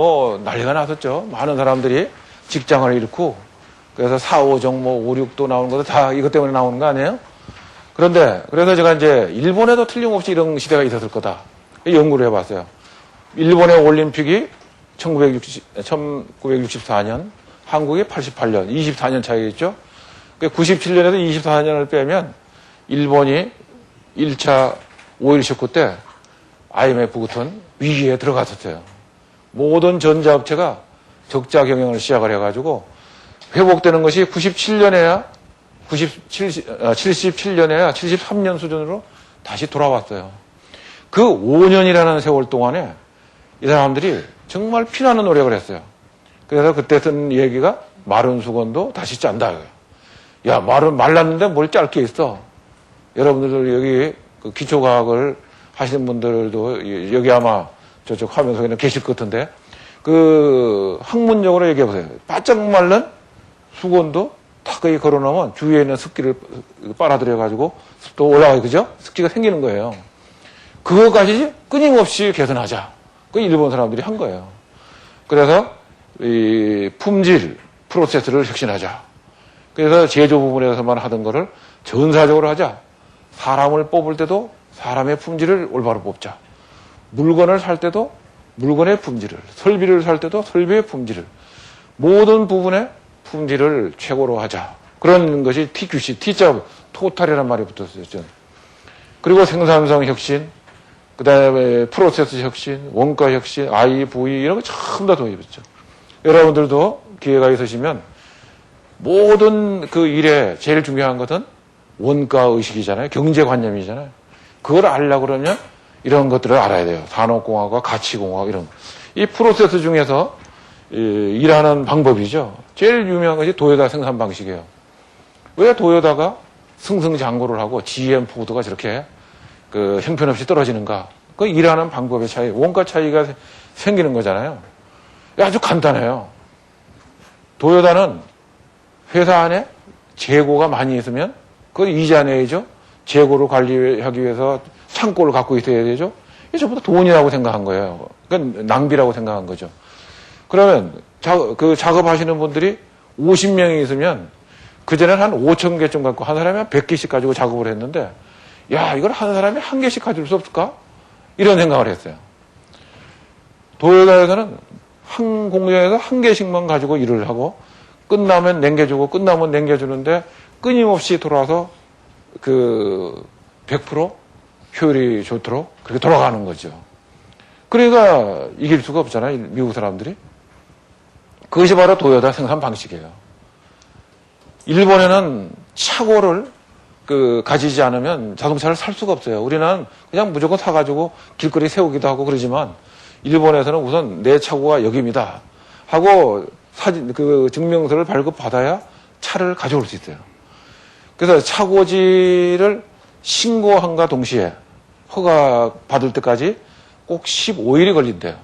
난리가 났었죠. 많은 사람들이 직장을 잃고 그래서 4, 5정 5, 6도 나오는 것도 다 이것 때문에 나오는 거 아니에요? 그래서 제가 이제 일본에도 틀림없이 이런 시대가 있었을 거다. 연구를 해봤어요. 일본의 올림픽이 1964년, 한국이 88년, 24년 차이겠죠? 97년에서 24년을 빼면 일본이 1차 5.1 쇼크 때 IMF 같은 위기에 들어갔었어요. 모든 전자업체가 적자 경영을 시작을 해가지고 회복되는 것이 77년에야 73년 수준으로 다시 돌아왔어요. 그 5년이라는 세월 동안에 이 사람들이 정말 피나는 노력을 했어요. 그래서 그때 쓴 얘기가 마른 수건도 다시 짠다. 야, 말랐는데 뭘 짤 게 있어. 여러분들 여기 기초과학을 하시는 분들도 여기 아마 저쪽 화면 속에는 계실 것 같은데 학문적으로 얘기해 보세요. 바짝 말른 수건도 딱 거기 걸어놓으면 주위에 있는 습기를 빨아들여가지고 습도 올라가요. 그죠? 습기가 생기는 거예요. 그것까지 끊임없이 개선하자. 그 일본 사람들이 한 거예요. 그래서 이 품질, 프로세스를 혁신하자. 그래서 제조 부분에서만 하던 거를 전사적으로 하자. 사람을 뽑을 때도 사람의 품질을 올바로 뽑자. 물건을 살 때도 물건의 품질을, 설비를 살 때도 설비의 품질을, 모든 부분의 품질을 최고로 하자. 그런 것이 TQC, T자 토탈이라는 말이 붙었어요. 그리고 생산성 혁신, 그 다음에 프로세스 혁신, 원가 혁신, IV 이런 거 전부 다 도입했죠. 여러분들도 기회가 있으시면 모든 그 일에 제일 중요한 것은 원가 의식이잖아요. 경제관념이잖아요. 그걸 알려고 그러면 이런 것들을 알아야 돼요. 산업공학과 가치공학 이런. 이 프로세스 중에서 일하는 방법이죠. 제일 유명한 것이 도요다 생산 방식이에요. 왜 도요다가 승승장구를 하고 GM 포드가 저렇게 형편없이 떨어지는가? 그 일하는 방법의 차이, 원가 차이가 생기는 거잖아요. 아주 간단해요. 도요다는 회사 안에 재고가 많이 있으면 그걸 이자 내야죠. 재고를 관리하기 위해서 창고를 갖고 있어야 되죠. 이게 전부 다 돈이라고 생각한 거예요. 그러니까 낭비라고 생각한 거죠. 그러면 그 작업하시는 분들이 50명이 있으면 그전에는 한 5,000개쯤 갖고 한 사람이 한 100개씩 가지고 작업을 했는데 야, 이걸 한 사람이 한 개씩 가질 수 없을까? 이런 생각을 했어요. 도요타에서는 한 공장에서 한 개씩만 가지고 일을 하고 끝나면 남겨주고 끝나면 남겨주는데 끊임없이 돌아서 그 100% 효율이 좋도록 그렇게 돌아가는 거죠. 그러니까 이길 수가 없잖아요. 미국 사람들이. 그것이 바로 도요타 생산 방식이에요. 일본에는 차고를 가지지 않으면 자동차를 살 수가 없어요. 우리는 그냥 무조건 사가지고 길거리 세우기도 하고 그러지만 일본에서는 우선 내 차고가 여기입니다 하고 사진, 증명서를 발급받아야 차를 가져올 수 있어요. 그래서 차고지를 신고함과 동시에 허가 받을 때까지 꼭 15일이 걸린대요.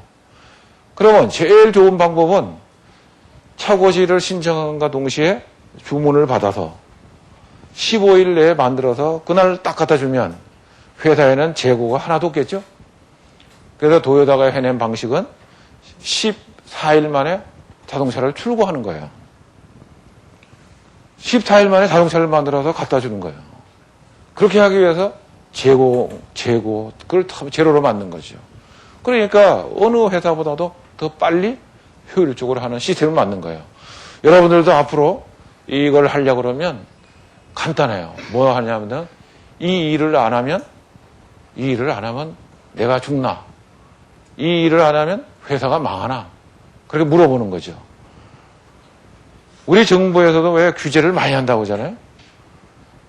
그러면 제일 좋은 방법은 차고지를 신청함과 동시에 주문을 받아서 15일 내에 만들어서 그날 딱 갖다 주면 회사에는 재고가 하나도 없겠죠. 그래서 도요타가 해낸 방식은 14일 만에 자동차를 출고하는 거예요. 14일 만에 자동차를 만들어서 갖다 주는 거예요. 그렇게 하기 위해서 그걸 제로로 만든 거죠. 그러니까 어느 회사보다도 더 빨리 효율적으로 하는 시스템을 만든 거예요. 여러분들도 앞으로 이걸 하려고 그러면 간단해요. 뭐 하냐면 이 일을 안 하면 내가 죽나? 이 일을 안 하면 회사가 망하나? 그렇게 물어보는 거죠. 우리 정부에서도 왜 규제를 많이 한다고 하잖아요.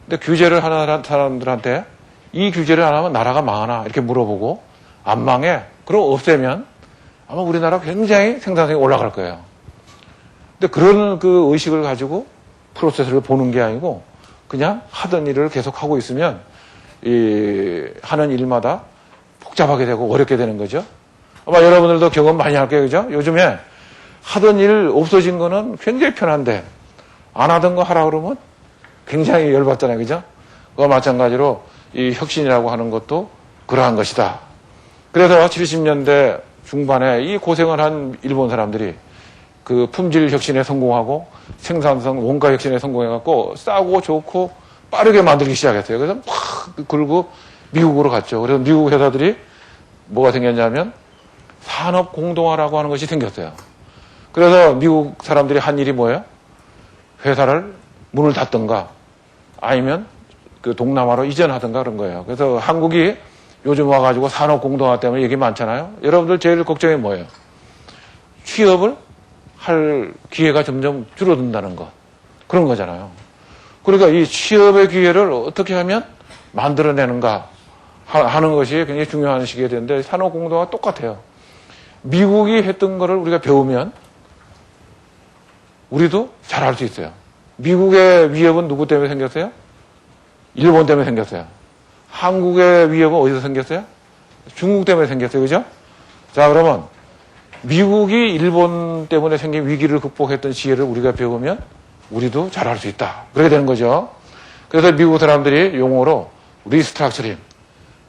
근데 규제를 하는 사람들한테 이 규제를 안 하면 나라가 망하나? 이렇게 물어보고 안 망해? 그럼 없애면 아마 우리나라 굉장히 생산성이 올라갈 거예요. 근데 그런 그 의식을 가지고 프로세스를 보는 게 아니고 그냥 하던 일을 계속 하고 있으면 하는 일마다 복잡하게 되고 어렵게 되는 거죠. 아마 여러분들도 경험 많이 할 거예요. 그죠? 요즘에 하던 일 없어진 거는 굉장히 편한데 안 하던 거 하라 그러면 굉장히 열받잖아요. 그죠? 그와 마찬가지로 이 혁신이라고 하는 것도 그러한 것이다. 그래서 70년대 중반에 이 고생을 한 일본 사람들이 그 품질 혁신에 성공하고 생산성 원가 혁신에 성공해갖고 싸고 좋고 빠르게 만들기 시작했어요. 그래서 막 긁고 미국으로 갔죠. 그래서 미국 회사들이 뭐가 생겼냐면 산업 공동화라고 하는 것이 생겼어요. 그래서 미국 사람들이 한 일이 뭐예요? 회사를 문을 닫든가 아니면 그 동남아로 이전하든가 그런 거예요. 그래서 한국이 요즘 와가지고 산업 공동화 때문에 얘기 많잖아요. 여러분들 제일 걱정이 뭐예요? 취업을 할 기회가 점점 줄어든다는 것. 그런 거잖아요. 그러니까 이 취업의 기회를 어떻게 하면 만들어내는가 하는 것이 굉장히 중요한 시기가 되는데 산업공동화가 똑같아요. 미국이 했던 거를 우리가 배우면 우리도 잘할 수 있어요. 미국의 위협은 누구 때문에 생겼어요? 일본 때문에 생겼어요. 한국의 위협은 어디서 생겼어요? 중국 때문에 생겼어요. 그죠? 자, 그러면 미국이 일본 때문에 생긴 위기를 극복했던 지혜를 우리가 배우면 우리도 잘할 수 있다. 그렇게 되는 거죠. 그래서 미국 사람들이 용어로 리스트럭처링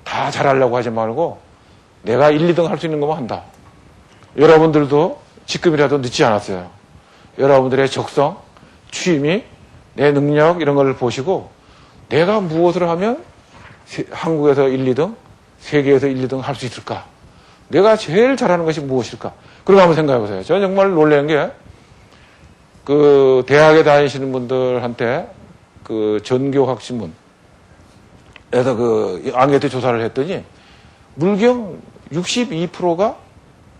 다 잘하려고 하지 말고 내가 1, 2등 할 수 있는 것만 한다. 여러분들도 지금이라도 늦지 않았어요. 여러분들의 적성, 취미, 내 능력 이런 걸 보시고 내가 무엇을 하면 한국에서 1, 2등, 세계에서 1, 2등 할 수 있을까? 내가 제일 잘하는 것이 무엇일까? 그런 거 한번 생각해 보세요. 저는 정말 놀란 게, 대학에 다니시는 분들한테 전교학신문에서 앙케이트 조사를 했더니, 물경 62%가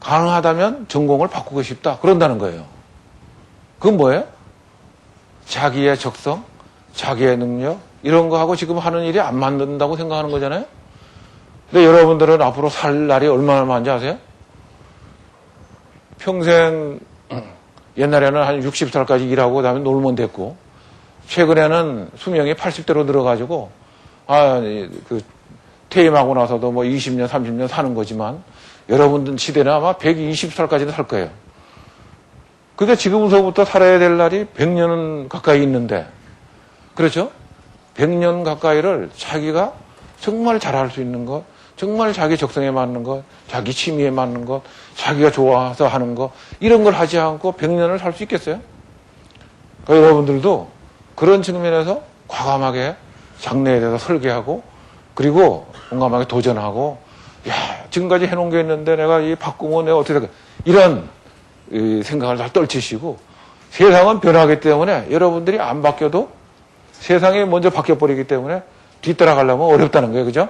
가능하다면 전공을 바꾸고 싶다. 그런다는 거예요. 그건 뭐예요? 자기의 적성, 자기의 능력, 이런 거 하고 지금 하는 일이 안 맞는다고 생각하는 거잖아요? 근데 여러분들은 앞으로 살 날이 얼마나 많은지 아세요? 평생, 옛날에는 한 60살까지 일하고 그다음에 놀면 됐고, 최근에는 수명이 80대로 늘어가지고, 퇴임하고 나서도 뭐 20년, 30년 사는 거지만, 여러분들 시대는 아마 120살까지는 살 거예요. 그러니까 지금서부터 살아야 될 날이 100년은 가까이 있는데, 그렇죠? 100년 가까이를 자기가 정말 잘할 수 있는 것, 정말 자기 적성에 맞는 것, 자기 취미에 맞는 것, 자기가 좋아서 하는 것, 이런 걸 하지 않고 100년을 살 수 있겠어요? 그러니까 여러분들도 그런 측면에서 과감하게 장래에 대해서 설계하고, 그리고 용감하게 도전하고, 야, 지금까지 해놓은 게 있는데 내가 이 바꾸면 내가 어떻게 될까? 이런 생각을 다 떨치시고, 세상은 변하기 때문에 여러분들이 안 바뀌어도 세상이 먼저 바뀌어버리기 때문에 뒤따라가려면 어렵다는 거예요. 그죠?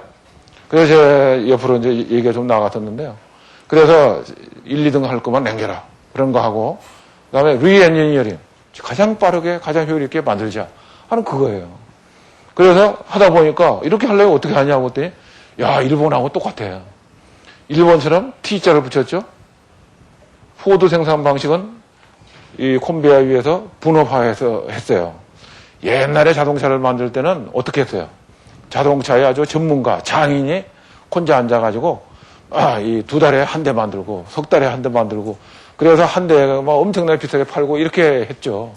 그래서 제가 옆으로 이제 얘기가 좀 나갔었는데요. 그래서 1, 2등 할 거만 남겨라. 그런 거 하고, 그 다음에 리엔지니어링. 가장 빠르게, 가장 효율 있게 만들자. 하는 그거예요. 그래서 하다 보니까 이렇게 하려면 어떻게 하냐고 했더니, 야, 일본하고 똑같아요. 일본처럼 T자를 붙였죠. 포드 생산 방식은 이 콘베어 위에서 분업화해서 했어요. 옛날에 자동차를 만들 때는 어떻게 했어요? 자동차에 아주 전문가, 장인이 혼자 앉아가지고, 이 2달에 한 대 만들고, 석 달에 한 대 만들고, 그래서 한 대가 막 엄청나게 비싸게 팔고, 이렇게 했죠.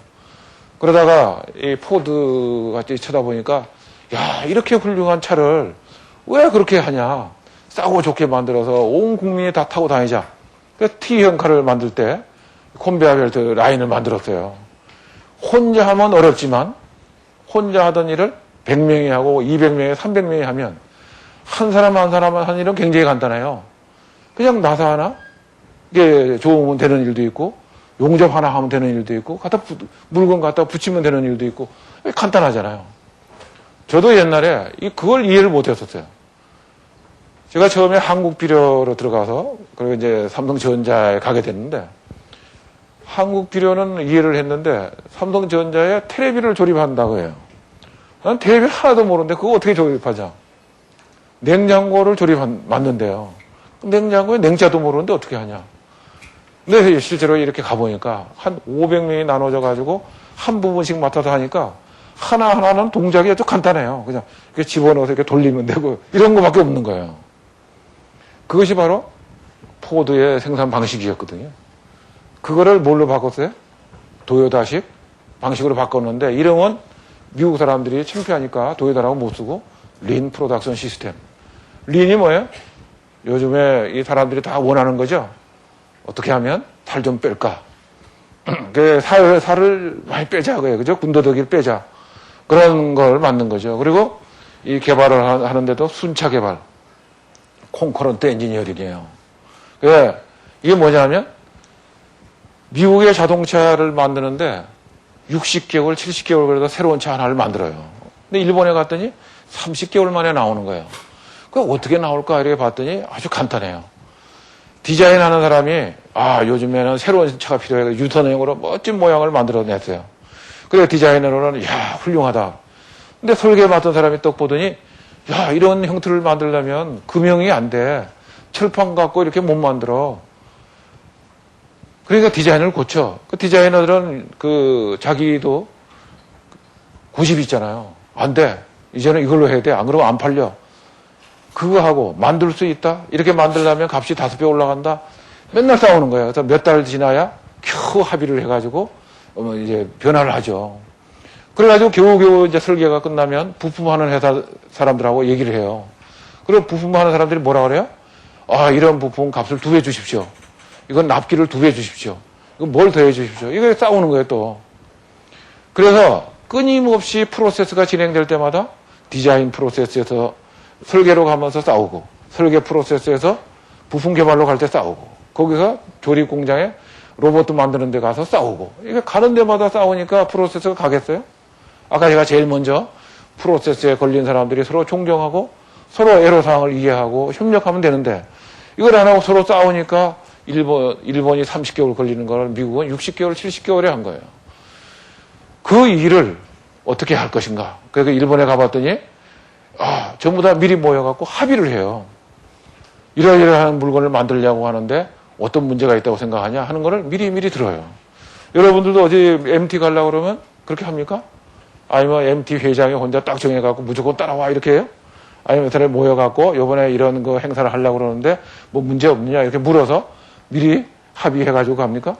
그러다가 이 포드 같이 쳐다보니까, 야, 이렇게 훌륭한 차를 왜 그렇게 하냐. 싸고 좋게 만들어서 온 국민이 다 타고 다니자. 그래서 T형 칼을 만들 때, 콘베어 벨트 라인을 만들었어요. 혼자 하면 어렵지만, 혼자 하던 일을 100명이 하고 200명이 300명이 하면 한 사람 한 사람 하는 일은 굉장히 간단해요. 그냥 나사 하나 이게 좋으면 되는 일도 있고 용접 하나 하면 되는 일도 있고 물건 갖다 붙이면 되는 일도 있고 간단하잖아요. 저도 옛날에 그걸 이해를 못했었어요. 제가 처음에 한국비료로 들어가서 그리고 이제 삼성전자에 가게 됐는데 한국비료는 이해를 했는데 삼성전자에 테레비를 조립한다고 해요. 난 테레비 하나도 모르는데 그거 어떻게 조립하자. 냉장고를 만든대요. 냉장고에 냉자도 모르는데 어떻게 하냐. 근데 실제로 이렇게 가보니까 한 500명이 나눠져 가지고 한 부분씩 맡아서 하니까 하나하나는 동작이 아주 간단해요. 그냥 이렇게 집어넣어서 이렇게 돌리면 되고 이런 거밖에 없는 거예요. 그것이 바로 포드의 생산 방식이었거든요. 그거를 뭘로 바꿨어요? 도요다식 방식으로 바꿨는데 이름은 미국 사람들이 창피하니까 도요다라고 못 쓰고 린 프로덕션 시스템. 린이 뭐예요? 요즘에 이 사람들이 다 원하는 거죠. 어떻게 하면 살 좀 뺄까? 그 살을 많이 빼자 그래요. 그죠? 군더더기를 빼자. 그런 걸 만든 거죠. 그리고 이 개발을 하는데도 순차 개발. 콘커런트 엔지니어링이에요. 이게 뭐냐면 미국의 자동차를 만드는데 60개월, 70개월 그래도 새로운 차 하나를 만들어요. 근데 일본에 갔더니 30개월 만에 나오는 거예요. 그 어떻게 나올까 이렇게 봤더니 아주 간단해요. 디자인하는 사람이 요즘에는 새로운 차가 필요해서 유턴형으로 멋진 모양을 만들어냈어요. 그래서 디자이너로는 훌륭하다. 근데 설계 맡은 사람이 딱 보더니 이런 형태를 만들려면 금형이 안 돼. 철판 갖고 이렇게 못 만들어. 그러니까 디자인을 고쳐. 그 디자이너들은 자기도 고집이 있잖아요. 안 돼. 이제는 이걸로 해야 돼. 안 그러면 안 팔려. 그거 하고 만들 수 있다. 이렇게 만들려면 값이 5배 올라간다. 맨날 싸우는 거예요. 그래서 몇 달 지나야 겨우 합의를 해가지고 이제 변화를 하죠. 그래가지고 겨우겨우 이제 설계가 끝나면 부품하는 회사 사람들하고 얘기를 해요. 그리고 부품하는 사람들이 뭐라 그래요? 이런 부품 값을 2배 주십시오. 이건 납기를 2배 주십시오. 이건 뭘 더해 주십시오. 이거 싸우는 거예요, 또. 그래서 끊임없이 프로세스가 진행될 때마다 디자인 프로세스에서 설계로 가면서 싸우고, 설계 프로세스에서 부품 개발로 갈 때 싸우고, 거기서 조립 공장에 로봇 만드는 데 가서 싸우고, 이게 가는 데마다 싸우니까 프로세스가 가겠어요? 아까 제가 제일 먼저 프로세스에 걸린 사람들이 서로 존경하고 서로 애로사항을 이해하고 협력하면 되는데, 이걸 안 하고 서로 싸우니까 일본이 30개월 걸리는 걸 미국은 60개월, 70개월에 한 거예요. 그 일을 어떻게 할 것인가. 그래서 일본에 가봤더니 전부 다 미리 모여갖고 합의를 해요. 이러이러한 물건을 만들려고 하는데 어떤 문제가 있다고 생각하냐 하는 거를 미리 들어요. 여러분들도 어디 MT 가려고 그러면 그렇게 합니까? 아니면 MT 회장이 혼자 딱 정해갖고 무조건 따라와 이렇게 해요? 아니면 사람이 모여갖고 요번에 이런 거 행사를 하려고 그러는데 뭐 문제 없느냐 이렇게 물어서 미리 합의해가지고 갑니까?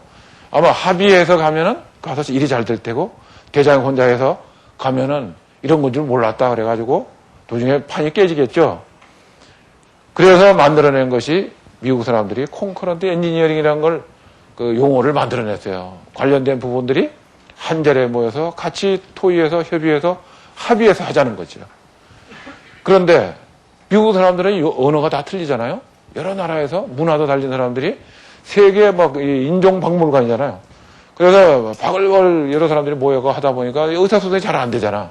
아마 합의해서 가면은 가서 일이 잘 될 테고 대장이 혼자 해서 가면은 이런 건 줄 몰랐다 그래가지고 도중에 판이 깨지겠죠. 그래서 만들어낸 것이 미국 사람들이 콘커런트 엔지니어링이라는 걸 그 용어를 만들어냈어요. 관련된 부분들이 한 자리에 모여서 같이 토의해서 협의해서 합의해서 하자는 거죠. 그런데 미국 사람들은 언어가 다 틀리잖아요. 여러 나라에서 문화도 달린 사람들이 세계 막 인종박물관이잖아요. 그래서 바글바글 여러 사람들이 모여서 하다 보니까 의사소통이 잘 안 되잖아.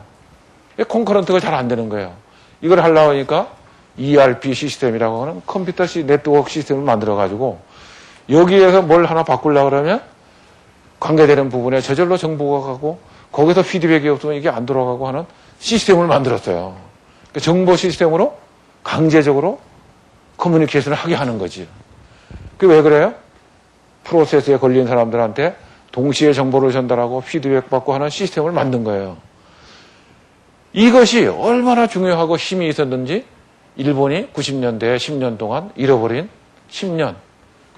콘커런트가 잘 안 되는 거예요. 이걸 하려고 하니까 ERP 시스템이라고 하는 컴퓨터 네트워크 시스템을 만들어가지고 여기에서 뭘 하나 바꾸려고 그러면 관계되는 부분에 저절로 정보가 가고 거기서 피드백이 없으면 이게 안 돌아가고 하는 시스템을 만들었어요. 그러니까 정보 시스템으로 강제적으로 커뮤니케이션을 하게 하는 거지. 그게 왜 그래요? 프로세스에 걸린 사람들한테 동시에 정보를 전달하고 피드백 받고 하는 시스템을 만든 거예요. 이것이 얼마나 중요하고 힘이 있었는지 일본이 90년대에 10년 동안 잃어버린 10년.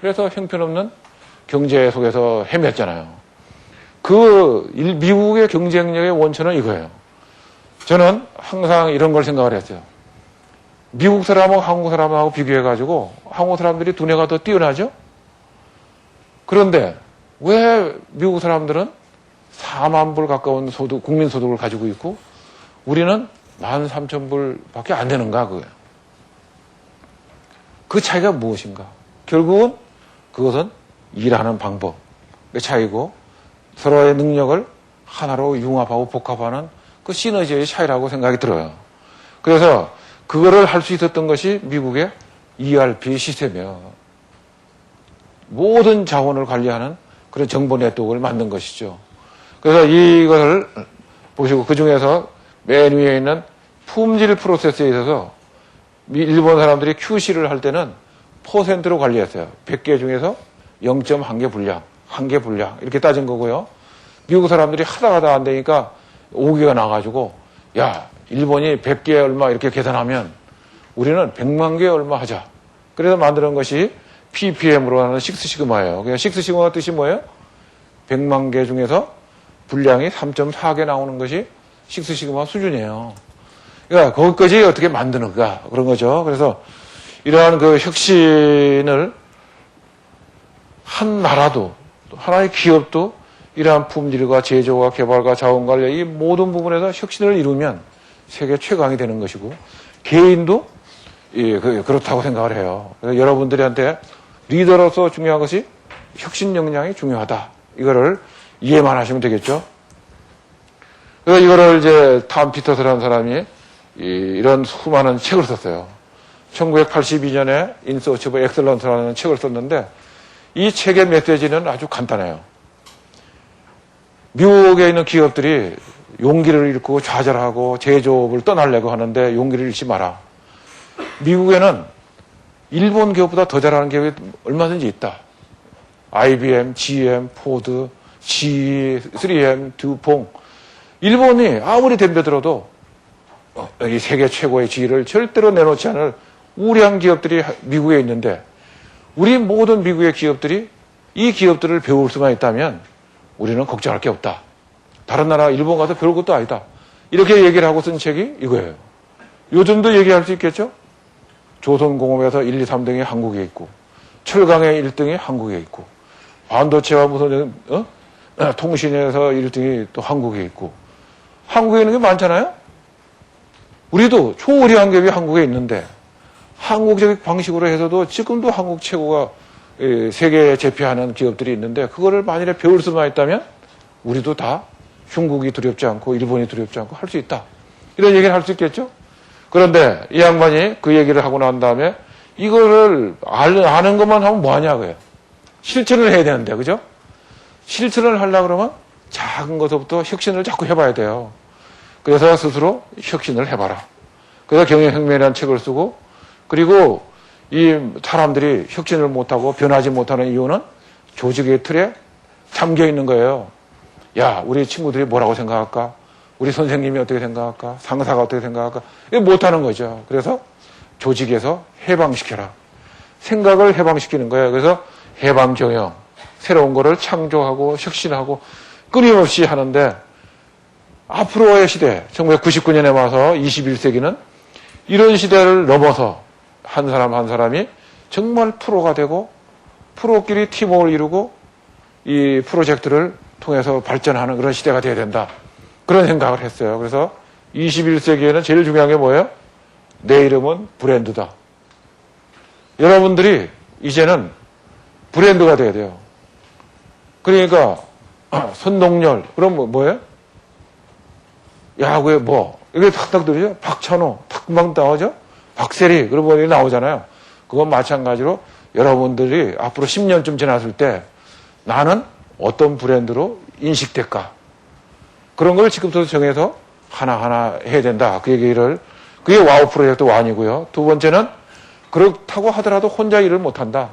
그래서 형편없는 경제 속에서 헤맸잖아요. 미국의 경쟁력의 원천은 이거예요. 저는 항상 이런 걸 생각을 했어요. 미국 사람하고 한국 사람하고 비교해가지고 한국 사람들이 두뇌가 더 뛰어나죠? 그런데 왜 미국 사람들은 4만 불 가까운 국민 소득을 가지고 있고 우리는 13,000불밖에 안 되는가 그거예요. 그 차이가 무엇인가? 결국은 그것은 일하는 방법의 차이고 서로의 능력을 하나로 융합하고 복합하는 그 시너지의 차이라고 생각이 들어요. 그래서 그거를 할 수 있었던 것이 미국의 ERP 시스템이에요. 모든 자원을 관리하는 그런 정보 네트워크를 만든 것이죠. 그래서 이것을 보시고 그 중에서 맨 위에 있는 품질 프로세스에 있어서 일본 사람들이 QC를 할 때는 퍼센트로 관리했어요. 100개 중에서 0.1개 분량, 1개 분량 이렇게 따진 거고요. 미국 사람들이 하다가 안 되니까 5개가 나가지고 야 일본이 100개 얼마 이렇게 계산하면 우리는 100만 개 얼마 하자. 그래서 만드는 것이 ppm으로 하는 식스시그마예요. 그냥 식스시그마 뜻이 뭐예요? 100만 개 중에서 분량이 3.4개 나오는 것이 식스시그마 수준이에요. 그러니까 거기까지 어떻게 만드는가 그런 거죠. 그래서 이러한 그 혁신을 한 나라도 하나의 기업도 이러한 품질과 제조와 개발과 자원관리 이 모든 부분에서 혁신을 이루면 세계 최강이 되는 것이고 개인도 그렇다고 생각을 해요. 그래서 여러분들한테 리더로서 중요한 것이 혁신 역량이 중요하다. 이거를 이해만 하시면 되겠죠. 그래서 이거를 이제 탐 피터스라는 사람이 이런 수많은 책을 썼어요. 1982년에 In Search of Excellence라는 책을 썼는데 이 책의 메시지는 아주 간단해요. 미국에 있는 기업들이 용기를 잃고 좌절하고 제조업을 떠나려고 하는데 용기를 잃지 마라. 미국에는 일본 기업보다 더 잘하는 기업이 얼마든지 있다. IBM, GM, 포드, GE, 3M, 듀퐁. 일본이 아무리 덤벼들어도 이 세계 최고의 지위를 절대로 내놓지 않을 우량한 기업들이 미국에 있는데 우리 모든 미국의 기업들이 이 기업들을 배울 수만 있다면 우리는 걱정할 게 없다. 다른 나라 일본 가서 배울 것도 아니다. 이렇게 얘기를 하고 쓴 책이 이거예요. 요즘도 얘기할 수 있겠죠? 조선공업에서 1, 2, 3등이 한국에 있고 철강의 1등이 한국에 있고 반도체와 무슨 통신에서 1등이 또 한국에 있고 한국에 있는 게 많잖아요? 우리도 초우량한 기업이 한국에 있는데 한국적 방식으로 해서도 지금도 한국 최고가 세계에 제패하는 기업들이 있는데 그거를 만일에 배울 수만 있다면 우리도 다 중국이 두렵지 않고 일본이 두렵지 않고 할 수 있다. 이런 얘기를 할 수 있겠죠? 그런데 이 양반이 그 얘기를 하고 난 다음에 이거를 아는 것만 하면 뭐하냐고요. 실천을 해야 되는데, 그죠? 실천을 하려고 그러면 작은 것부터 혁신을 자꾸 해봐야 돼요. 그래서 스스로 혁신을 해봐라. 그래서 경영혁명이라는 책을 쓰고 그리고 이 사람들이 혁신을 못하고 변하지 못하는 이유는 조직의 틀에 잠겨 있는 거예요. 야, 우리 친구들이 뭐라고 생각할까? 우리 선생님이 어떻게 생각할까? 상사가 어떻게 생각할까? 이거 못하는 거죠. 그래서 조직에서 해방시켜라. 생각을 해방시키는 거예요. 그래서 해방경영, 새로운 거를 창조하고 혁신하고 끊임없이 하는데 앞으로의 시대, 1999년에 와서 21세기는 이런 시대를 넘어서 한 사람 한 사람이 정말 프로가 되고 프로끼리 팀워크를 이루고 이 프로젝트를 통해서 발전하는 그런 시대가 돼야 된다. 그런 생각을 했어요. 그래서 21세기에는 제일 중요한 게 뭐예요? 내 이름은 브랜드다. 여러분들이 이제는 브랜드가 돼야 돼요. 그러니까 선동열, 그럼 뭐예요? 야구에 뭐 이게 탁탁 들리죠? 박찬호, 탁 금방 나오죠? 박세리, 그런 분이 나오잖아요. 그건 마찬가지로 여러분들이 앞으로 10년쯤 지났을 때 나는 어떤 브랜드로 인식될까? 그런 걸 지금부터 정해서 하나하나 해야 된다. 그 얘기를, 그게 와우 프로젝트 1이고요. 두 번째는 그렇다고 하더라도 혼자 일을 못한다.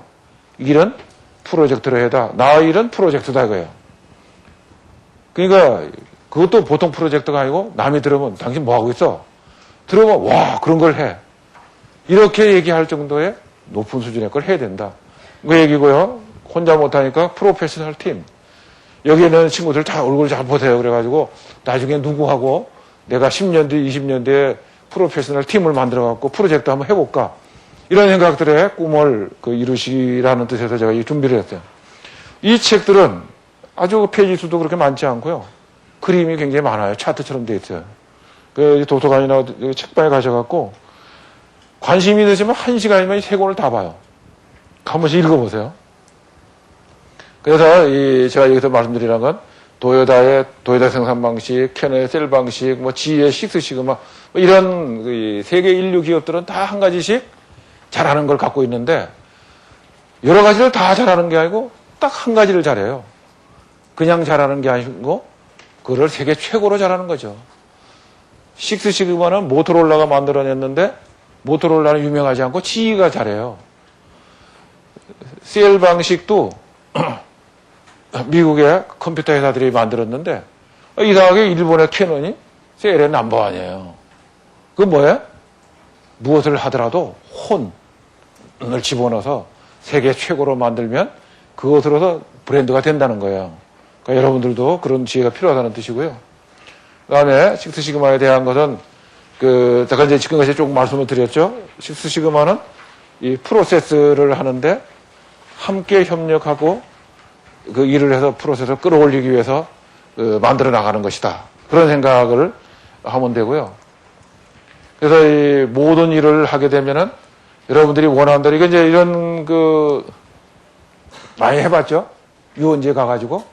일은 프로젝트로 해다. 나의 일은 프로젝트다 이거예요. 그러니까 그것도 보통 프로젝트가 아니고 남이 들으면 당신 뭐 하고 있어? 들으면 와 그런 걸 해. 이렇게 얘기할 정도의 높은 수준의 걸 해야 된다. 그 얘기고요. 혼자 못하니까 프로페셔널 팀. 여기 있는 친구들 다 얼굴 잘 보세요. 그래가지고 나중에 누구하고 내가 10년 뒤, 20년 뒤에 프로페셔널 팀을 만들어갖고 프로젝트 한번 해볼까. 이런 생각들의 꿈을 이루시라는 뜻에서 제가 이 준비를 했어요. 이 책들은 아주 페이지 수도 그렇게 많지 않고요. 그림이 굉장히 많아요. 차트처럼 돼 있어요. 그 도서관이나 책방에 가셔갖고 관심이 있으시면 1시간이면 이 3권을 다 봐요. 한 번씩 읽어보세요. 그래서 제가 여기서 말씀드리는 건 도요다의 도요다 생산 방식, 캔의 셀 방식, 뭐 지의 식스 시그마 뭐 이런 세계 인류 기업들은 다 한 가지씩 잘하는 걸 갖고 있는데 여러 가지를 다 잘하는 게 아니고 딱 한 가지를 잘해요. 그냥 잘하는 게 아니고 그걸 세계 최고로 잘하는 거죠. 식스 시그마는 모토로라가 만들어냈는데 모토로라는 유명하지 않고 GE가 잘해요. 셀 방식도 미국의 컴퓨터 회사들이 만들었는데 이상하게 일본의 캐논이 셀의 넘버원이에요. 그건 뭐예요? 무엇을 하더라도 혼을 집어넣어서 세계 최고로 만들면 그것으로서 브랜드가 된다는 거예요. 그러니까 여러분들도 그런 지혜가 필요하다는 뜻이고요. 그 다음에 식스 시그마에 대한 것은 제가 이제 지금까지 조금 말씀을 드렸죠. 식스 시그마는 이 프로세스를 하는데 함께 협력하고 그 일을 해서 프로세스를 끌어올리기 위해서 만들어 나가는 것이다. 그런 생각을 하면 되고요. 그래서 이 모든 일을 하게 되면은 여러분들이 원하는 대로, 이건 이제 이런 많이 해봤죠? 유원지에 가가지고.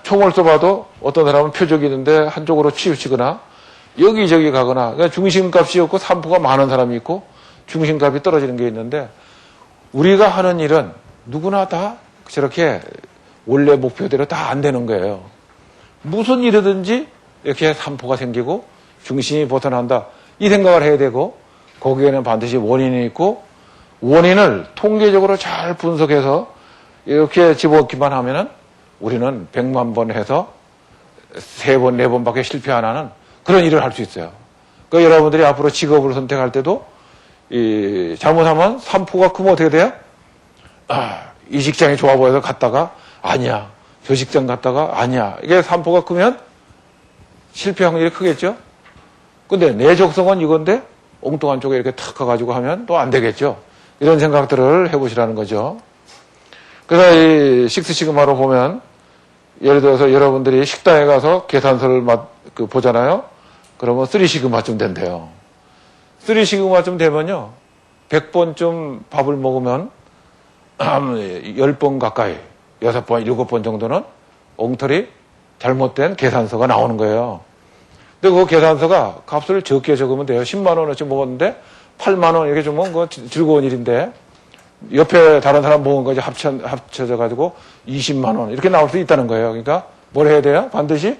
총을 쏘봐도 어떤 사람은 표적이 있는데 한쪽으로 치우치거나 여기저기 가거나, 그러니까 중심값이 없고 산포가 많은 사람이 있고 중심값이 떨어지는 게 있는데 우리가 하는 일은 누구나 다 저렇게 원래 목표대로 다 안 되는 거예요. 무슨 일이든지 이렇게 산포가 생기고 중심이 벗어난다. 이 생각을 해야 되고 거기에는 반드시 원인이 있고 원인을 통계적으로 잘 분석해서 이렇게 집어넣기만 하면은 우리는 100만 번 해서 3번, 4번밖에 실패 안 하는 그런 일을 할 수 있어요. 그러니까 여러분들이 앞으로 직업을 선택할 때도 잘못하면 산포가 크면 어떻게 돼요? 이 직장이 좋아 보여서 갔다가 아니야. 저 직장 갔다가 아니야. 이게 산포가 크면 실패 확률이 크겠죠? 근데 내 적성은 이건데 엉뚱한 쪽에 이렇게 탁 가가지고 하면 또 안 되겠죠? 이런 생각들을 해보시라는 거죠. 그래서 이 식스 시그마로 보면 예를 들어서 여러분들이 식당에 가서 계산서를 보잖아요. 그러면 3 시그마쯤 된대요. 3 시그마쯤 되면요. 100번쯤 밥을 먹으면 한 10번 가까이 6번, 7번 정도는 엉터리 잘못된 계산서가 나오는 거예요. 근데 그 계산서가 값을 적게 적으면 돼요. 10만 원어치 먹었는데 8만 원 이렇게 주면 그거 즐거운 일인데 옆에 다른 사람 먹은 거지 합쳐져 가지고 20만 원 이렇게 나올 수 있다는 거예요. 그러니까 뭘 해야 돼요? 반드시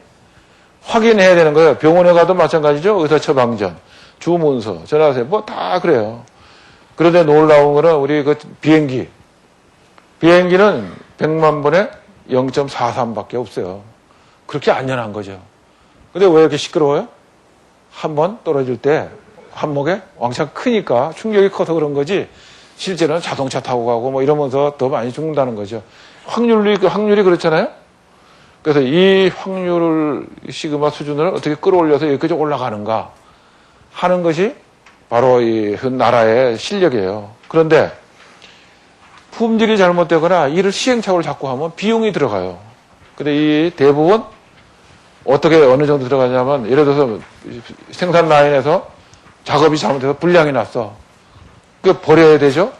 확인해야 되는 거예요. 병원에 가도 마찬가지죠. 의사 처방전, 주문서, 전화하세요. 뭐 다 그래요. 그런데 놀라운 거는 우리 비행기는 100만 번에 0.43밖에 없어요. 그렇게 안전한 거죠. 근데 왜 이렇게 시끄러워요? 한 번 떨어질 때 한목에 왕창 크니까 충격이 커서 그런 거지 실제로는 자동차 타고 가고 뭐 이러면서 더 많이 죽는다는 거죠. 확률이 그렇잖아요? 그래서 이 확률을, 시그마 수준을 어떻게 끌어올려서 여기까지 올라가는가 하는 것이 바로 이 나라의 실력이에요. 그런데 품질이 잘못되거나 이를 시행착오를 자꾸 하면 비용이 들어가요. 근데 이 대부분 어떻게 어느 정도 들어가냐면, 예를 들어서 생산 라인에서 작업이 잘못돼서 불량이 났어. 그 버려야 되죠.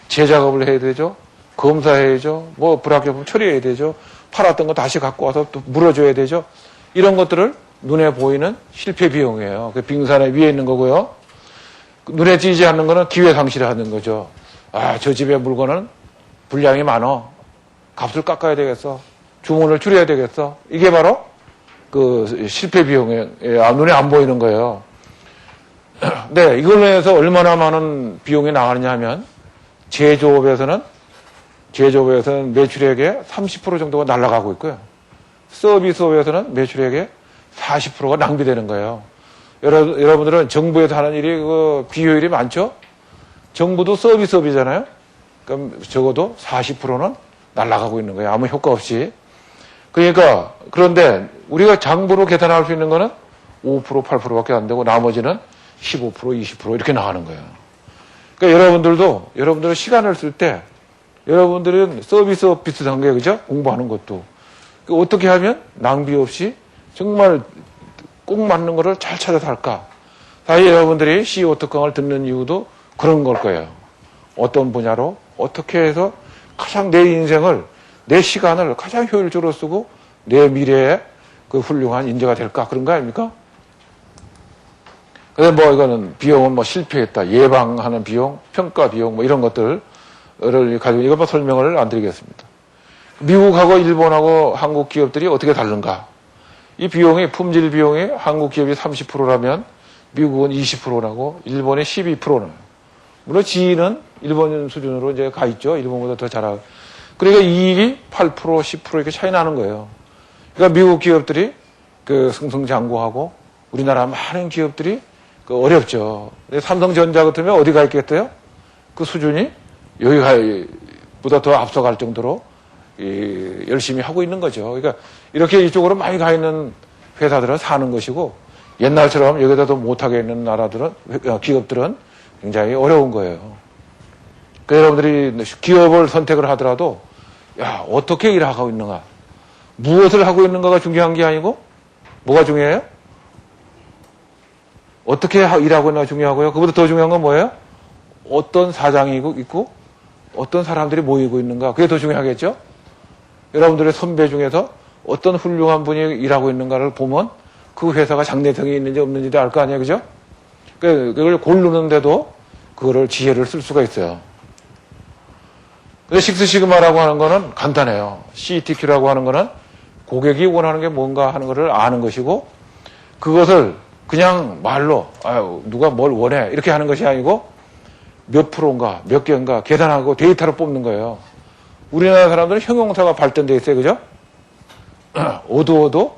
재작업을 해야 되죠. 검사해야죠. 뭐 불합격품 처리해야 되죠. 팔았던 거 다시 갖고 와서 또 물어줘야 되죠. 이런 것들을 눈에 보이는 실패 비용이에요. 그 빙산의 위에 있는 거고요. 눈에 띄지 않는 거는 기회 상실하는 거죠. 아, 저 집에 물건은 분량이 많어. 값을 깎아야 되겠어. 주문을 줄여야 되겠어. 이게 바로 그 실패 비용에 눈에 안 보이는 거예요. 네, 이걸로 해서 얼마나 많은 비용이 나가느냐 하면 제조업에서는 매출액의 30% 정도가 날아가고 있고요. 서비스업에서는 매출액의 40%가 낭비되는 거예요. 여러분들은 정부에서 하는 일이 그 비효율이 많죠? 정부도 서비스업이잖아요? 그럼 적어도 40%는 날아가고 있는 거예요. 아무 효과 없이. 그러니까, 그런데 우리가 장부로 계산할 수 있는 거는 5%, 8%밖에 안 되고 나머지는 15%, 20% 이렇게 나가는 거예요. 그러니까 여러분들은 시간을 쓸 때 여러분들은 서비스업 비슷한 게, 그죠? 공부하는 것도. 그러니까 어떻게 하면 낭비 없이 정말 꼭 맞는 거를 잘 찾아서 할까? 사실 여러분들이 CEO 특강을 듣는 이유도 그런 걸 거예요. 어떤 분야로 어떻게 해서 가장 내 인생을, 내 시간을 가장 효율적으로 쓰고 내 미래에 그 훌륭한 인재가 될까? 그런 거 아닙니까? 그래서 뭐 이거는 비용은 뭐 실패했다, 예방하는 비용, 평가 비용 뭐 이런 것들을 가지고 이것만 설명을 안 드리겠습니다. 미국하고 일본하고 한국 기업들이 어떻게 다른가? 이 비용이, 품질 비용이 한국 기업이 30%라면 미국은 20%라고 일본이 12%나요. 물론 지인은 일본 수준으로 이제 가 있죠. 일본보다 더 잘하고. 그러니까 이익이 8%, 10% 이렇게 차이 나는 거예요. 그러니까 미국 기업들이 그 승승장구하고 우리나라 많은 기업들이 그 어렵죠. 삼성전자 같으면 어디 가 있겠어요? 그 수준이 여기보다 더 앞서갈 정도로 열심히 하고 있는 거죠. 그러니까 이렇게 이쪽으로 많이 가 있는 회사들은 사는 것이고 옛날처럼 여기다 더 못하게 있는 나라들은, 기업들은 굉장히 어려운 거예요. 그러니까 여러분들이 기업을 선택을 하더라도 야, 어떻게 일하고 있는가, 무엇을 하고 있는가가 중요한 게 아니고 뭐가 중요해요? 어떻게 일하고 있는가 중요하고요. 그보다 더 중요한 건 뭐예요? 어떤 사장이 있고 어떤 사람들이 모이고 있는가, 그게 더 중요하겠죠? 여러분들의 선배 중에서 어떤 훌륭한 분이 일하고 있는가를 보면 그 회사가 장래성이 있는지 없는지도 알 거 아니에요, 그죠? 그걸 고르는데도 그거를 지혜를 쓸 수가 있어요. 근데 식스시그마라고 하는 거는 간단해요. CTQ라고 하는 거는 고객이 원하는 게 뭔가 하는 거를 아는 것이고, 그것을 그냥 말로 누가 뭘 원해 이렇게 하는 것이 아니고 몇 프로인가 몇 개인가 계산하고 데이터로 뽑는 거예요. 우리나라 사람들은 형용사가 발전되어 있어요, 그죠? 오도오도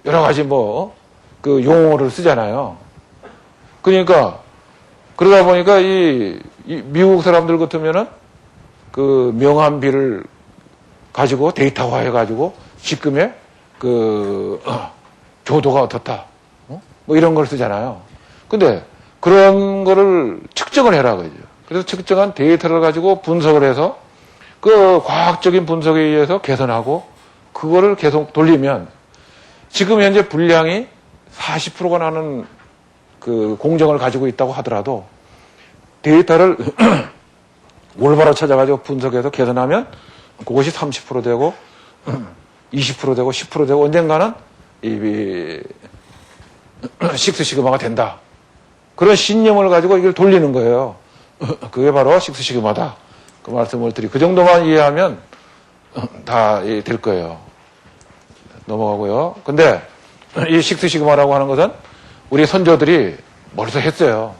여러 가지 그 용어를 쓰잖아요. 그러니까 그러다 보니까 이 미국 사람들 같으면은 그 명함비를 가지고 데이터화 해가지고 지금의 그 교도가 어떻다, 뭐 이런 걸 쓰잖아요. 근데 그런 거를 측정을 해라 그러죠. 그래서 측정한 데이터를 가지고 분석을 해서 그 과학적인 분석에 의해서 개선하고 그거를 계속 돌리면 지금 현재 분량이 40%가 나는 그 공정을 가지고 있다고 하더라도 데이터를 올바로 찾아가지고 분석해서 개선하면 그것이 30% 되고 20% 되고 10% 되고 언젠가는 이 식스시그마가 된다. 그런 신념을 가지고 이걸 돌리는 거예요. 그게 바로 식스시그마다. 그 말씀을 드리고 그 정도만 이해하면 다 될 거예요. 넘어가고요. 근데 이 식스시그마라고 하는 것은 우리 선조들이 벌써 했어요.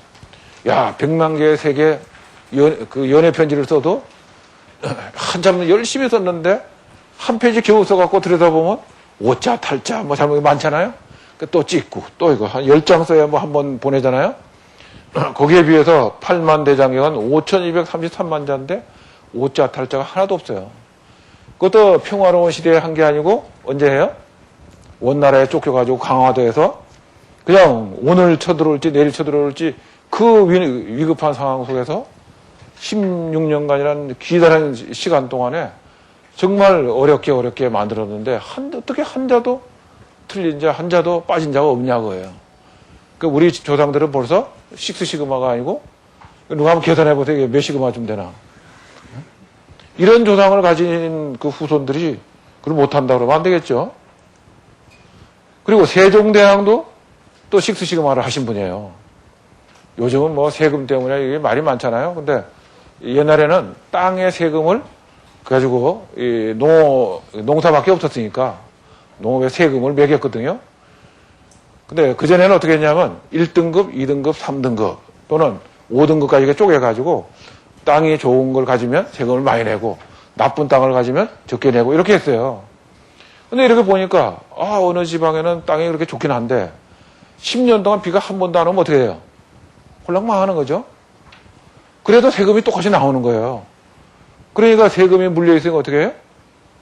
야, 100만 개의 세계 그 연애 편지를 써도 한참 열심히 썼는데 한 페이지 겨우 써갖고 들여다보면 오자, 탈자, 뭐 잘못이 많잖아요. 또 찍고 또 이거 한 10장 써야 뭐 한 번 보내잖아요. 거기에 비해서 8만 대장경은 5,233만 자인데 오자, 탈자가 하나도 없어요. 그것도 평화로운 시대에 한 게 아니고 언제 해요? 원나라에 쫓겨가지고 강화도에서 그냥 오늘 쳐들어올지 내일 쳐들어올지 그 위급한 상황 속에서 16년간이라는 기다란 시간 동안에 정말 어렵게 만들었는데 어떻게 한자도 틀린 자, 한자도 빠진 자가 없냐고요. 그 우리 조상들은 벌써 식스 시그마가 아니고 누가 한번 계산해 보세요. 이게 몇 시그마쯤 되나? 이런 조상을 가진 그 후손들이 그걸 못한다 그러면 안 되겠죠. 그리고 세종대왕도 또 식스 시그마를 하신 분이에요. 요즘은 뭐 세금 때문에 이게 말이 많잖아요. 근데 옛날에는 땅의 세금을 가지고 농사밖에 없었으니까 농업에 세금을 매겼거든요. 근데 그전에는 어떻게 했냐면 1등급, 2등급, 3등급 또는 5등급까지 쪼개가지고 땅이 좋은 걸 가지면 세금을 많이 내고 나쁜 땅을 가지면 적게 내고 이렇게 했어요. 근데 이렇게 보니까 어느 지방에는 땅이 그렇게 좋긴 한데 10년 동안 비가 한 번도 안 오면 어떻게 돼요? 홀랑 망하는 거죠. 그래도 세금이 똑같이 나오는 거예요. 그러니까 세금이 물려있으니까 어떻게 해요?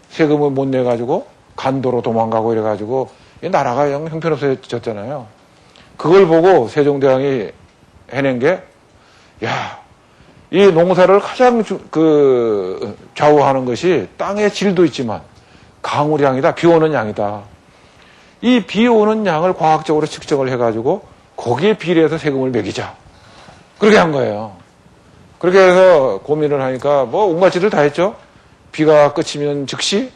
세금을 못 내가지고 간도로 도망가고 이래가지고 이 나라가 그냥 형편없어졌잖아요. 그걸 보고 세종대왕이 해낸 게, 이 농사를 가장 좌우하는 것이 땅의 질도 있지만 강우량이다. 비 오는 양이다. 이 비 오는 양을 과학적으로 측정을 해가지고 거기에 비례해서 세금을 매기자. 그렇게 한 거예요. 그렇게 해서 고민을 하니까 뭐 온갖 짓을 다 했죠. 비가 그치면 즉시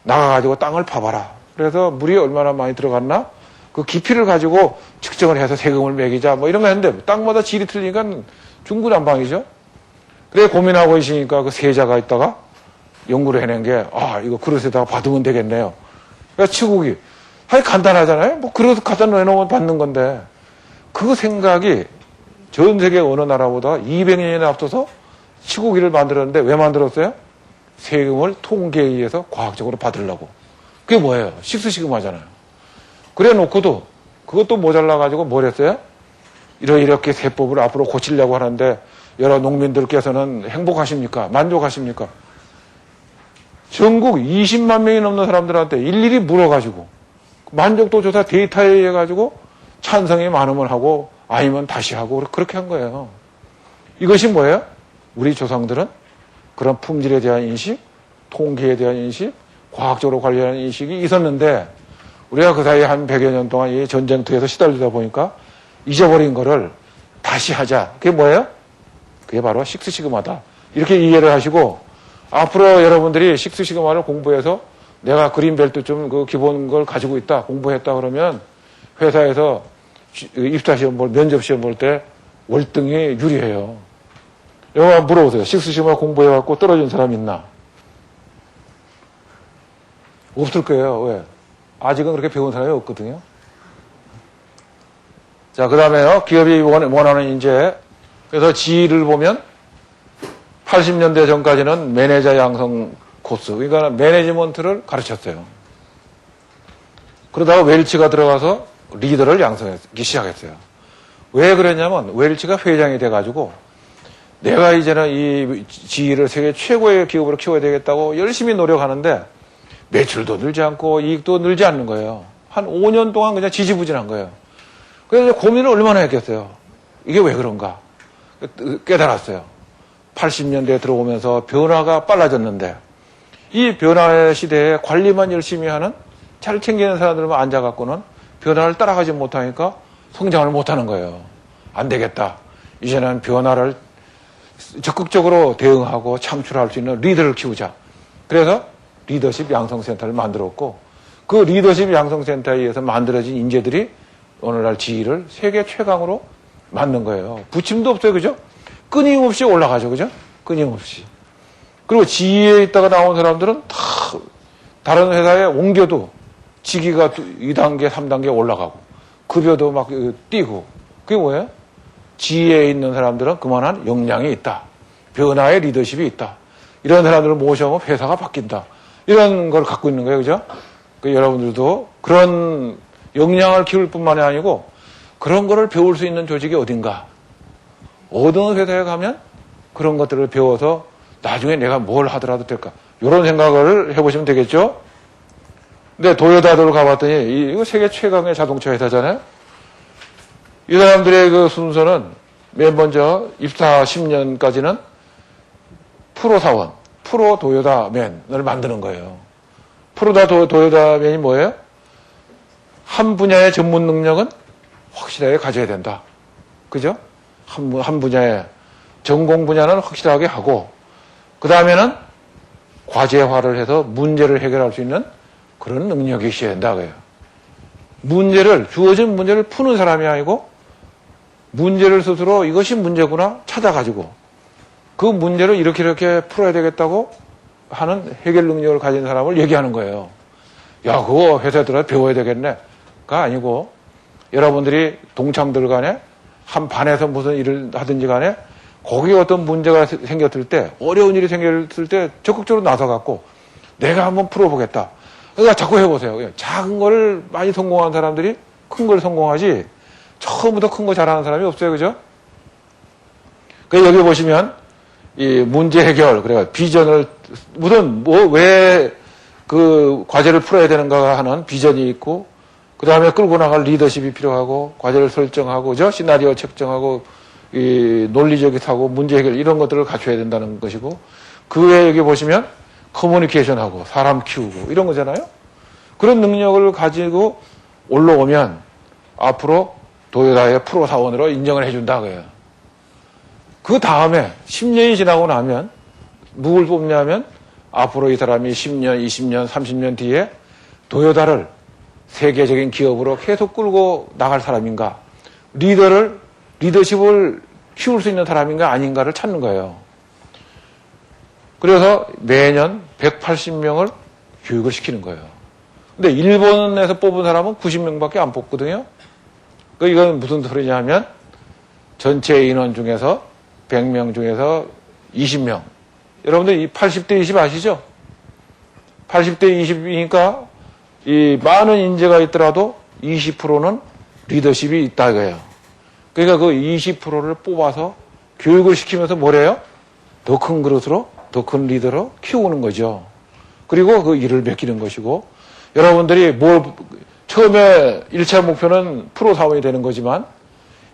나가가지고 땅을 파봐라. 그래서 물이 얼마나 많이 들어갔나? 그 깊이를 가지고 측정을 해서 세금을 매기자. 뭐 이런 거 했는데 땅마다 질이 틀리니까 중구난방이죠. 그래 고민하고 있으니까 그 세자가 있다가 연구를 해낸 게 이거 그릇에다가 받으면 되겠네요. 그러니까 치국이 간단하잖아요. 뭐 그릇 갖다 내놓으면 받는 건데 그 생각이 전 세계 어느 나라보다 200년이나 앞서서 치국이를 만들었는데 왜 만들었어요? 세금을 통계에 의해서 과학적으로 받으려고. 그게 뭐예요? 식스 시그마잖아요. 그래 놓고도 그것도 모자라가지고 뭘 했어요? 이렇게 세법을 앞으로 고치려고 하는데 여러 농민들께서는 행복하십니까? 만족하십니까? 전국 20만 명이 넘는 사람들한테 일일이 물어가지고 만족도 조사 데이터에 의해 가지고 찬성이 많으면 하고 아니면 다시 하고 그렇게 한 거예요. 이것이 뭐예요? 우리 조상들은 그런 품질에 대한 인식, 통계에 대한 인식, 과학적으로 관리하는 인식이 있었는데 우리가 그 사이에 한 100여 년 동안 이 전쟁터에서 시달리다 보니까 잊어버린 거를 다시 하자. 그게 뭐예요? 그게 바로 식스 시그마다. 이렇게 이해를 하시고 앞으로 여러분들이 식스 시그마를 공부해서 내가 그린벨트 좀 그 기본 걸 가지고 있다, 공부했다 그러면 회사에서 입사시험 면접시험 볼 때 월등히 유리해요. 여기 물어보세요. 식스 시그마 공부해갖고 떨어진 사람 있나? 없을 거예요. 왜? 아직은 그렇게 배운 사람이 없거든요. 자, 그 다음에요. 기업이 원하는 인재. 그래서 지휘를 보면 80년대 전까지는 매니저 양성 코스, 그러니까 매니지먼트를 가르쳤어요. 그러다가 웰치가 들어가서 리더를 양성하기 시작했어요. 왜 그랬냐면 웰치가 회장이 돼가지고 내가 이제는 이 지휘를 세계 최고의 기업으로 키워야 되겠다고 열심히 노력하는데 매출도 늘지 않고 이익도 늘지 않는 거예요. 한 5년 동안 그냥 지지부진한 거예요. 그래서 고민을 얼마나 했겠어요. 이게 왜 그런가? 깨달았어요. 80년대에 들어오면서 변화가 빨라졌는데 이 변화의 시대에 관리만 열심히 하는 잘 챙기는 사람들만 앉아갖고는 변화를 따라가지 못하니까 성장을 못하는 거예요. 안 되겠다. 이제는 변화를 적극적으로 대응하고 창출할 수 있는 리더를 키우자. 그래서 리더십 양성센터를 만들었고 그 리더십 양성센터에 의해서 만들어진 인재들이 오늘날 지휘를 세계 최강으로 만든 거예요. 부침도 없어요. 그죠? 끊임없이 올라가죠. 그죠? 끊임없이. 그리고 지휘에 있다가 나온 사람들은 다 다른 회사에 옮겨도 직위가 2단계, 3단계 올라가고 급여도 막 뛰고 그게 뭐예요? 지휘에 있는 사람들은 그만한 역량이 있다. 변화의 리더십이 있다. 이런 사람들을 모셔오면 회사가 바뀐다. 이런 걸 갖고 있는 거예요. 그죠? 여러분들도 그런 역량을 키울 뿐만이 아니고 그런 거를 배울 수 있는 조직이 어딘가. 어느 회사에 가면 그런 것들을 배워서 나중에 내가 뭘 하더라도 될까. 이런 생각을 해보시면 되겠죠. 근데 도요타를 가봤더니 이거 세계 최강의 자동차 회사잖아요. 이 사람들의 그 순서는 맨 먼저 입사 10년까지는 프로 사원, 프로 도요타맨을 만드는 거예요. 도요타맨이 뭐예요? 한 분야의 전문 능력은 확실하게 가져야 된다. 그죠? 한 분야의 전공 분야는 확실하게 하고, 그 다음에는 과제화를 해서 문제를 해결할 수 있는 그런 능력이 있어야 된다. 그래요. 주어진 문제를 푸는 사람이 아니고, 문제를 스스로 이것이 문제구나 찾아가지고, 그 문제를 이렇게 풀어야 되겠다고 하는 해결 능력을 가진 사람을 얘기하는 거예요. 야, 그거 회사에 들어가 배워야 되겠네. 가 아니고, 여러분들이 동창들 간에 한 반에서 무슨 일을 하든지 간에 거기에 어떤 문제가 생겼을 때, 어려운 일이 생겼을 때 적극적으로 나서갖고 내가 한번 풀어보겠다. 그러니까 자꾸 해보세요. 작은 걸 많이 성공한 사람들이 큰 걸 성공하지 처음부터 큰 거 잘하는 사람이 없어요. 그죠? 그 여기 보시면 이 문제 해결, 그래 비전을 왜 그 과제를 풀어야 되는가 하는 비전이 있고, 그 다음에 끌고 나갈 리더십이 필요하고, 과제를 설정하고, 그죠? 시나리오 책정하고, 이 논리적인 사고, 문제 해결 이런 것들을 갖춰야 된다는 것이고, 그 외에 여기 보시면 커뮤니케이션하고 사람 키우고 이런 거잖아요. 그런 능력을 가지고 올라오면 앞으로 도요타의 프로 사원으로 인정을 해준다 그래요. 그 다음에 10년이 지나고 나면 누굴 뽑냐면 앞으로 이 사람이 10년, 20년, 30년 뒤에 도요타를 세계적인 기업으로 계속 끌고 나갈 사람인가, 리더십을 키울 수 있는 사람인가 아닌가를 찾는 거예요. 그래서 매년 180명을 교육을 시키는 거예요. 근데 일본에서 뽑은 사람은 90명밖에 안 뽑거든요. 이건 무슨 소리냐 하면 전체 인원 중에서 100명 중에서 20명. 여러분들 이 80대 20 아시죠? 80대 20이니까 이 많은 인재가 있더라도 20%는 리더십이 있다 이거예요. 그러니까 그 20%를 뽑아서 교육을 시키면서 뭐래요? 더 큰 그릇으로, 더 큰 리더로 키우는 거죠. 그리고 그 일을 맡기는 것이고, 여러분들이 처음에 1차 목표는 프로 사원이 되는 거지만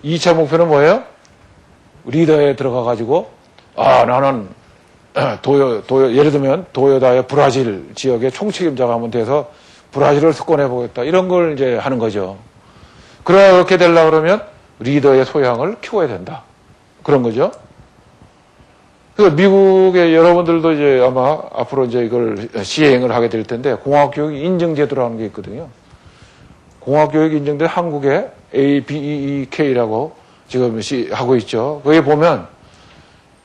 2차 목표는 뭐예요? 리더에 들어가가지고, 나는 예를 들면 도요타의 브라질 지역의 총책임자가 한번 돼서 브라질을 석권해보겠다. 이런 걸 이제 하는 거죠. 그렇게 되려고 그러면 리더의 소양을 키워야 된다. 그런 거죠. 그래서 미국의 여러분들도 이제 아마 앞으로 이제 이걸 시행을 하게 될 텐데, 공학교육 인증제도라는 게 있거든요. 공학교육 인증제 한국의 ABEEK라고 지금 하고 있죠. 거기 보면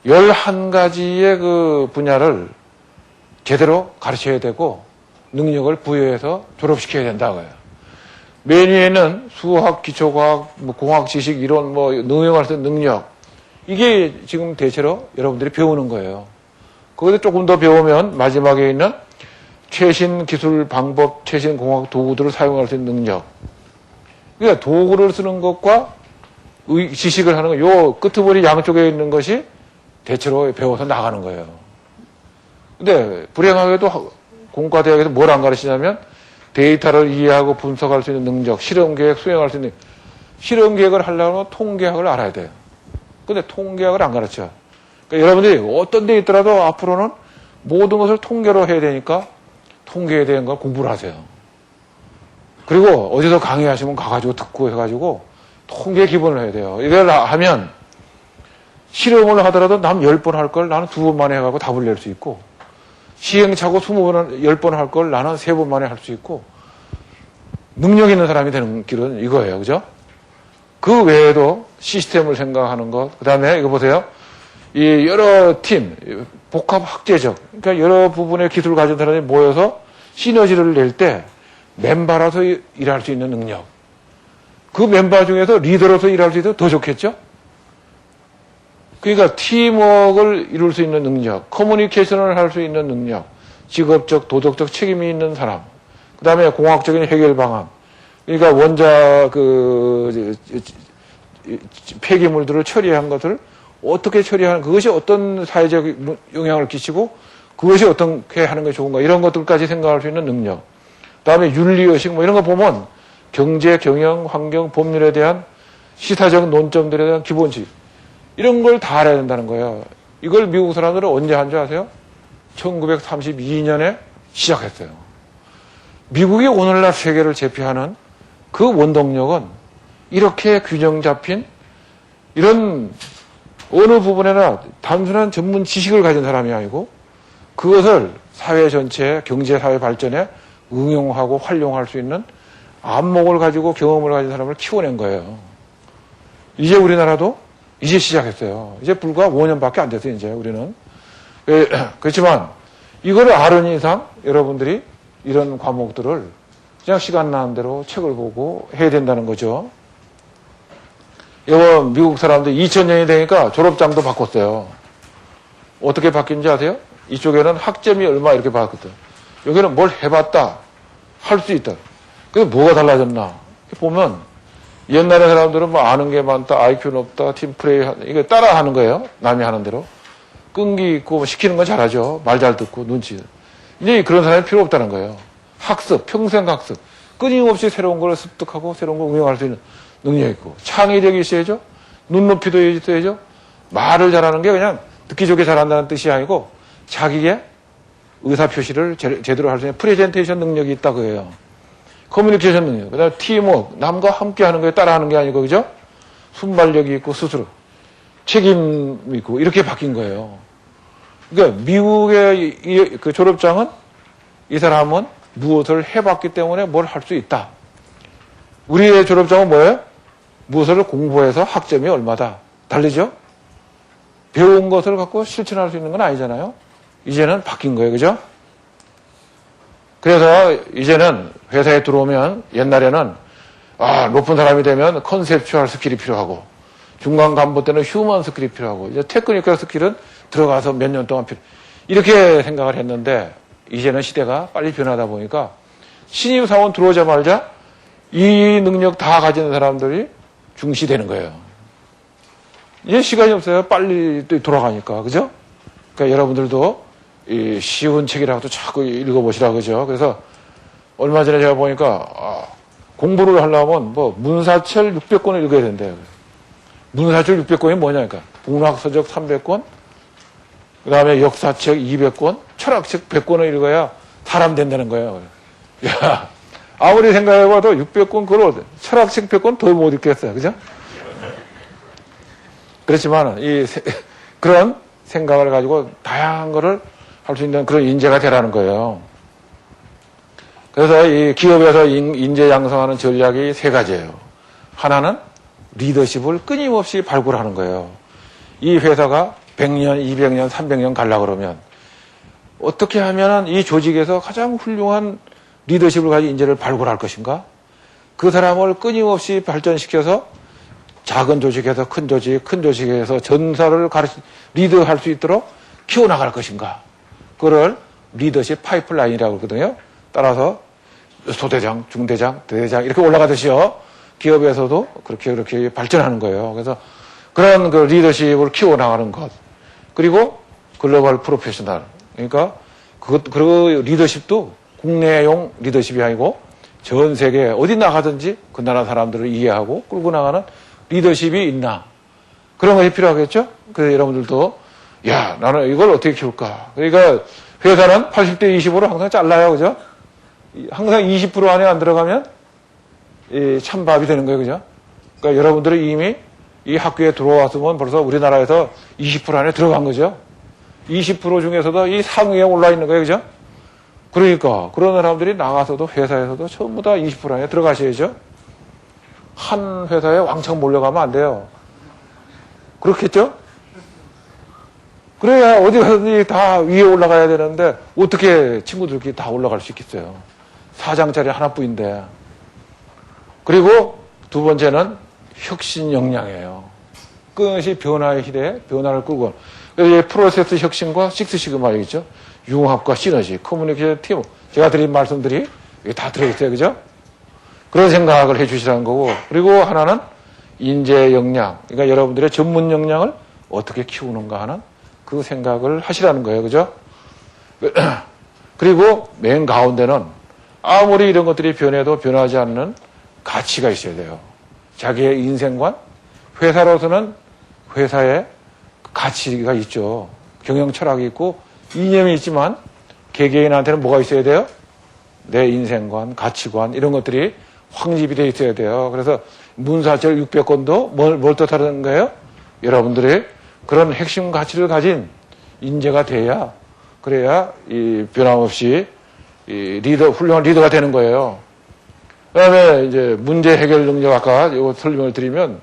11가지의 그 분야를 제대로 가르쳐야 되고 능력을 부여해서 졸업시켜야 된다고요. 맨 위에는 수학, 기초과학, 공학 지식, 이론, 응용할 수 있는 능력. 이게 지금 대체로 여러분들이 배우는 거예요. 거기서 조금 더 배우면 마지막에 있는 최신 기술 방법, 최신 공학 도구들을 사용할 수 있는 능력. 그러니까 도구를 쓰는 것과 지식을 하는 거, 요 끄트머리 양쪽에 있는 것이 대체로 배워서 나가는 거예요. 근데 불행하게도 공과대학에서 뭘 안 가르치냐면 데이터를 이해하고 분석할 수 있는 능력, 실험계획 수행할 수 있는, 실험계획을 하려면 통계학을 알아야 돼요. 근데 통계학을 안 가르쳐. 그러니까 여러분들이 어떤 데 있더라도 앞으로는 모든 것을 통계로 해야 되니까 통계에 대한 걸 공부를 하세요. 그리고 어디서 강의하시면 가가지고 듣고 해가지고 통계 기본을 해야 돼요. 이걸 하면 실험을 하더라도 남 10번 할 걸 나는 2번 만에 해가지고 답을 낼 수 있고, 시행착오 20번, 10번 할 걸 나는 3번 만에 할 수 있고, 능력 있는 사람이 되는 길은 이거예요. 그죠? 그 외에도 시스템을 생각하는 것, 그 다음에 이거 보세요. 이 여러 팀, 복합 학제적, 그러니까 여러 부분의 기술을 가진 사람이 모여서 시너지를 낼 때 멤버라서 일할 수 있는 능력. 그 멤버 중에서 리더로서 일할 수 있어서 더 좋겠죠? 그러니까 팀워크를 이룰 수 있는 능력, 커뮤니케이션을 할 수 있는 능력, 직업적, 도덕적 책임이 있는 사람, 그 다음에 공학적인 해결 방안, 그러니까 원자 폐기물들을 처리한 것을 어떻게 처리하는, 그것이 어떤 사회적 영향을 끼치고 그것이 어떻게 하는 게 좋은가 이런 것들까지 생각할 수 있는 능력. 그다음에 윤리의식 뭐 이런 거 보면 경제, 경영, 환경, 법률에 대한 시사적 논점들에 대한 기본식 이런 걸 다 알아야 된다는 거예요. 이걸 미국 사람들은 언제 한 줄 아세요? 1932년에 시작했어요. 미국이 오늘날 세계를 제패하는 그 원동력은 이렇게 균형 잡힌 이런 어느 부분에나 단순한 전문 지식을 가진 사람이 아니고 그것을 사회 전체 경제 사회 발전에 응용하고 활용할 수 있는 안목을 가지고 경험을 가진 사람을 키워낸 거예요. 이제 우리나라도 이제 시작했어요. 이제 불과 5년밖에 안 됐어요. 이제 우리는. 그렇지만 이거를 아는 이상 여러분들이 이런 과목들을 그냥 시간 나는 대로 책을 보고 해야 된다는 거죠. 이번 미국 사람들 2000년이 되니까 졸업장도 바꿨어요. 어떻게 바뀐지 아세요? 이쪽에는 학점이 얼마 이렇게 바꿨어요. 여기는 뭘 해봤다, 할 수 있다. 그게 뭐가 달라졌나? 보면 옛날에 사람들은 뭐 아는 게 많다, IQ 높다, 팀플레이, 이거 따라 하는 거예요. 남이 하는 대로. 끈기 있고 뭐 시키는 건 잘하죠. 말 잘 듣고 눈치. 이제 그런 사람이 필요 없다는 거예요. 학습, 평생 학습. 끊임없이 새로운 걸 습득하고 새로운 걸 응용할 수 있는 능력이 있고 창의력이 있어야죠. 눈높이도 있어야죠. 말을 잘하는 게 그냥 듣기 좋게 잘한다는 뜻이 아니고 자기의 의사표시를 제대로 할 수 있는 프레젠테이션 능력이 있다 그거예요. 커뮤니케이션 능력. 그 다음에 팀워크. 남과 함께 하는 거에 따라하는 게 아니고 그죠? 순발력이 있고 스스로 책임이 있고 이렇게 바뀐 거예요. 그러니까 미국의 그 졸업장은 이 사람은 무엇을 해봤기 때문에 뭘 할 수 있다. 우리의 졸업장은 뭐예요? 무엇을 공부해서 학점이 얼마다. 다르죠? 배운 것을 갖고 실천할 수 있는 건 아니잖아요. 이제는 바뀐 거예요. 그죠? 그래서 이제는 회사에 들어오면 옛날에는 높은 사람이 되면 컨셉추얼 스킬이 필요하고 중간 간부 때는 휴먼 스킬이 필요하고 이제 테크니컬 스킬은 들어가서 몇 년 동안 이렇게 생각을 했는데 이제는 시대가 빨리 변하다 보니까 신입 사원 들어오자마자 이 능력 다 가진 사람들이 중시되는 거예요. 이제 시간이 없어요. 빨리 돌아가니까. 그죠? 그러니까 여러분들도 이 쉬운 책이라도 자꾸 읽어보시라. 그죠? 그래서 얼마 전에 제가 보니까 공부를 하려면 뭐 문사철 600권을 읽어야 된대요. 문사철 600권이 뭐냐니까. 문학서적 300권, 그 다음에 역사책 200권, 철학책 100권을 읽어야 사람 된다는 거예요. 야, 아무리 생각해봐도 600권, 그걸 철학책 100권 더 못 읽겠어요. 그죠? 그렇지만, 그런 생각을 가지고 다양한 거를 할 수 있는 그런 인재가 되라는 거예요. 그래서 이 기업에서 인재 양성하는 전략이 세 가지예요. 하나는 리더십을 끊임없이 발굴하는 거예요. 이 회사가 100년, 200년, 300년 가려고 그러면 어떻게 하면 이 조직에서 가장 훌륭한 리더십을 가진 인재를 발굴할 것인가? 그 사람을 끊임없이 발전시켜서 작은 조직에서 큰 조직, 큰 조직에서 전사를 리드할 수 있도록 키워나갈 것인가? 그걸 리더십 파이프라인이라고 그러거든요. 따라서 소대장, 중대장, 대대장 이렇게 올라가듯이요. 기업에서도 그렇게 발전하는 거예요. 그래서 그런 그 리더십을 키워나가는 것. 그리고 글로벌 프로페셔널. 그러니까 그 리더십도 국내용 리더십이 아니고 전 세계 어디 나가든지 그 나라 사람들을 이해하고 끌고 나가는 리더십이 있나. 그런 것이 필요하겠죠? 그래서 여러분들도 야, 나는 이걸 어떻게 키울까? 그러니까 회사는 80대 20으로 항상 잘라요. 그죠? 항상 20% 안에 안 들어가면 찬밥이 되는 거예요. 그죠? 그러니까 여러분들이 이미 이 학교에 들어왔으면 벌써 우리나라에서 20% 안에 들어간 거죠. 20% 중에서도 이 상위에 올라 있는 거예요. 그죠? 그러니까 그런 사람들이 나가서도 회사에서도 전부 다 20% 안에 들어가셔야죠. 한 회사에 왕창 몰려가면 안 돼요. 그렇겠죠? 그래야 어디 가든지 다 위에 올라가야 되는데 어떻게 친구들끼리 다 올라갈 수 있겠어요. 사장짜리 하나뿐인데. 그리고 두 번째는 혁신 역량이에요. 끊임없이 변화의 시대에 변화를 끌고. 그래서 프로세스 혁신과 식스 시그마 얘기죠. 융합과 시너지, 커뮤니케이션 팀. 제가 드린 말씀들이 다 들어있어요. 그죠? 그런 생각을 해 주시라는 거고. 그리고 하나는 인재 역량. 그러니까 여러분들의 전문 역량을 어떻게 키우는가 하는 그 생각을 하시라는 거예요. 그죠? 그리고 맨 가운데는 아무리 이런 것들이 변해도 변하지 않는 가치가 있어야 돼요. 자기의 인생관, 회사로서는 회사의 가치가 있죠. 경영 철학이 있고 이념이 있지만 개개인한테는 뭐가 있어야 돼요? 내 인생관, 가치관 이런 것들이 확립이 되어 있어야 돼요. 그래서 문사철 600권도 뭘 뜻하는 거예요? 여러분들이 그런 핵심 가치를 가진 인재가 돼야 그래야 이 변함없이 이 훌륭한 리더가 되는 거예요. 그다음에 이제 문제 해결 능력 아까 이거 설명을 드리면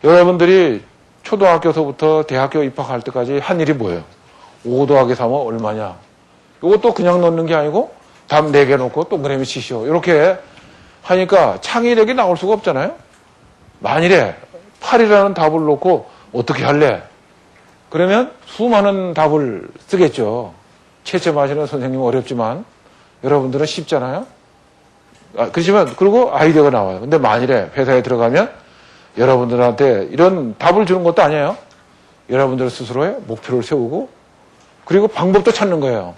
여러분들이 초등학교서부터 대학교 입학할 때까지 한 일이 뭐예요? 5 더하기 3은 얼마냐? 이것도 그냥 넣는 게 아니고 답 4개 놓고 동그라미 치시오. 이렇게 하니까 창의력이 나올 수가 없잖아요. 만일에 8이라는 답을 놓고 어떻게 할래? 그러면 수많은 답을 쓰겠죠. 채점하시는 선생님은 어렵지만 여러분들은 쉽잖아요. 그렇지만 그리고 아이디어가 나와요. 근데 만일에 회사에 들어가면 여러분들한테 이런 답을 주는 것도 아니에요. 여러분들 스스로의 목표를 세우고 그리고 방법도 찾는 거예요.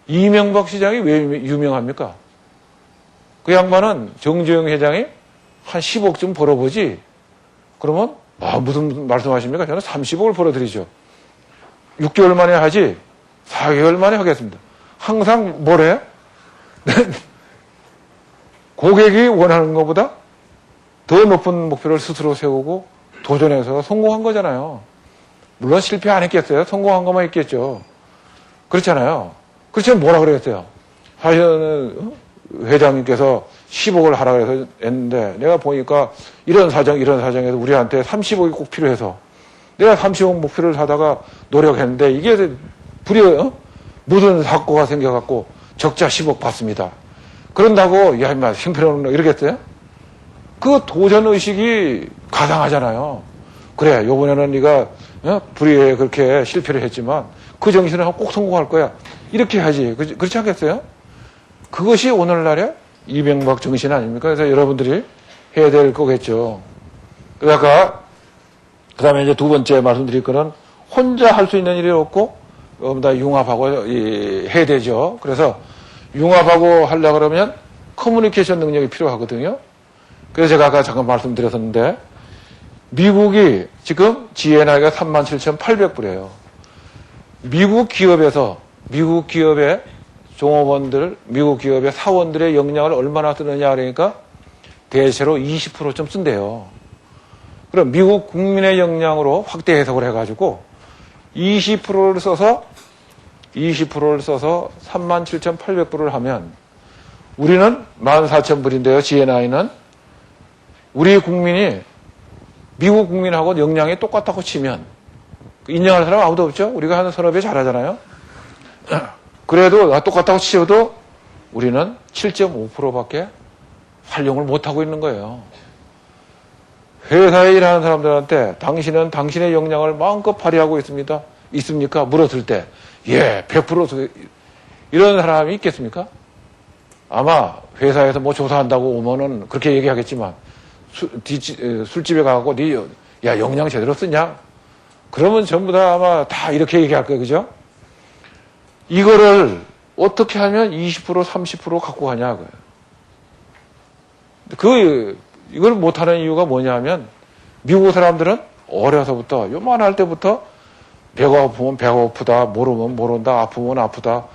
이명박 시장이 왜 유명합니까? 그 양반은 정주영 회장이 한 10억쯤 벌어보지. 그러면 무슨 말씀하십니까? 저는 30억을 벌어드리죠. 6개월 만에 하지 4개월 만에 하겠습니다. 항상 뭐래요? 고객이 원하는 것보다 더 높은 목표를 스스로 세우고 도전해서 성공한 거잖아요. 물론 실패 안 했겠어요? 성공한 것만 했겠죠. 그렇잖아요. 그렇지만 뭐라 그랬어요? 사실은 회장님께서 10억을 하라 그래서 했는데 내가 보니까 이런 사정에서 우리한테 30억이 꼭 필요해서 내가 30억 목표를 하다가 노력했는데 이게 무슨 사고가 생겨갖고 적자 10억 받습니다. 그런다고 야 임마 형편없는 이러겠어요? 그 도전의식이 가상하잖아요. 그래 요번에는 네가 불의에 그렇게 실패를 했지만 그 정신을 하고 꼭 성공할 거야. 이렇게 해야지. 그렇지 않겠어요? 그것이 오늘날의 이명박 정신 아닙니까? 그래서 여러분들이 해야 될 거겠죠. 그러니까 그 다음에 이제 두 번째 말씀드릴 거는 혼자 할 수 있는 일이 없고 다 융합하고 해야 되죠. 그래서 융합하고 하려고 그러면 커뮤니케이션 능력이 필요하거든요. 그래서 제가 아까 잠깐 말씀드렸었는데 미국이 지금 GNI가 37,800불이에요. 미국 기업의 종업원들, 미국 기업의 사원들의 역량을 얼마나 쓰느냐 그러니까 대체로 20%좀 쓴대요. 그럼 미국 국민의 역량으로 확대 해석을 해가지고 20%를 써서 37,800불을 하면 우리는 14,000불인데요. GNI는 우리 국민이 미국 국민하고 역량이 똑같다고 치면 인정할 사람 아무도 없죠. 우리가 하는 산업에 잘하잖아요. 그래도 똑같다고 치셔도 우리는 7.5%밖에 활용을 못하고 있는 거예요. 회사에 일하는 사람들한테 당신은 당신의 역량을 마음껏 발휘하고 있습니까? 물었을 때 예, 100% 이런 사람이 있겠습니까? 아마 회사에서 뭐 조사한다고 오면은 그렇게 얘기하겠지만 술집에 가고 야 역량 제대로 쓰냐? 그러면 전부 다 아마 다 이렇게 얘기할 거예요. 그죠? 이거를 어떻게 하면 20% 30% 갖고 가냐 그거예요. 이걸 못하는 이유가 뭐냐면 미국 사람들은 어려서부터 요만할 때부터 배가 고프면 배가 고프다, 모르면 모른다, 아프면 아프다,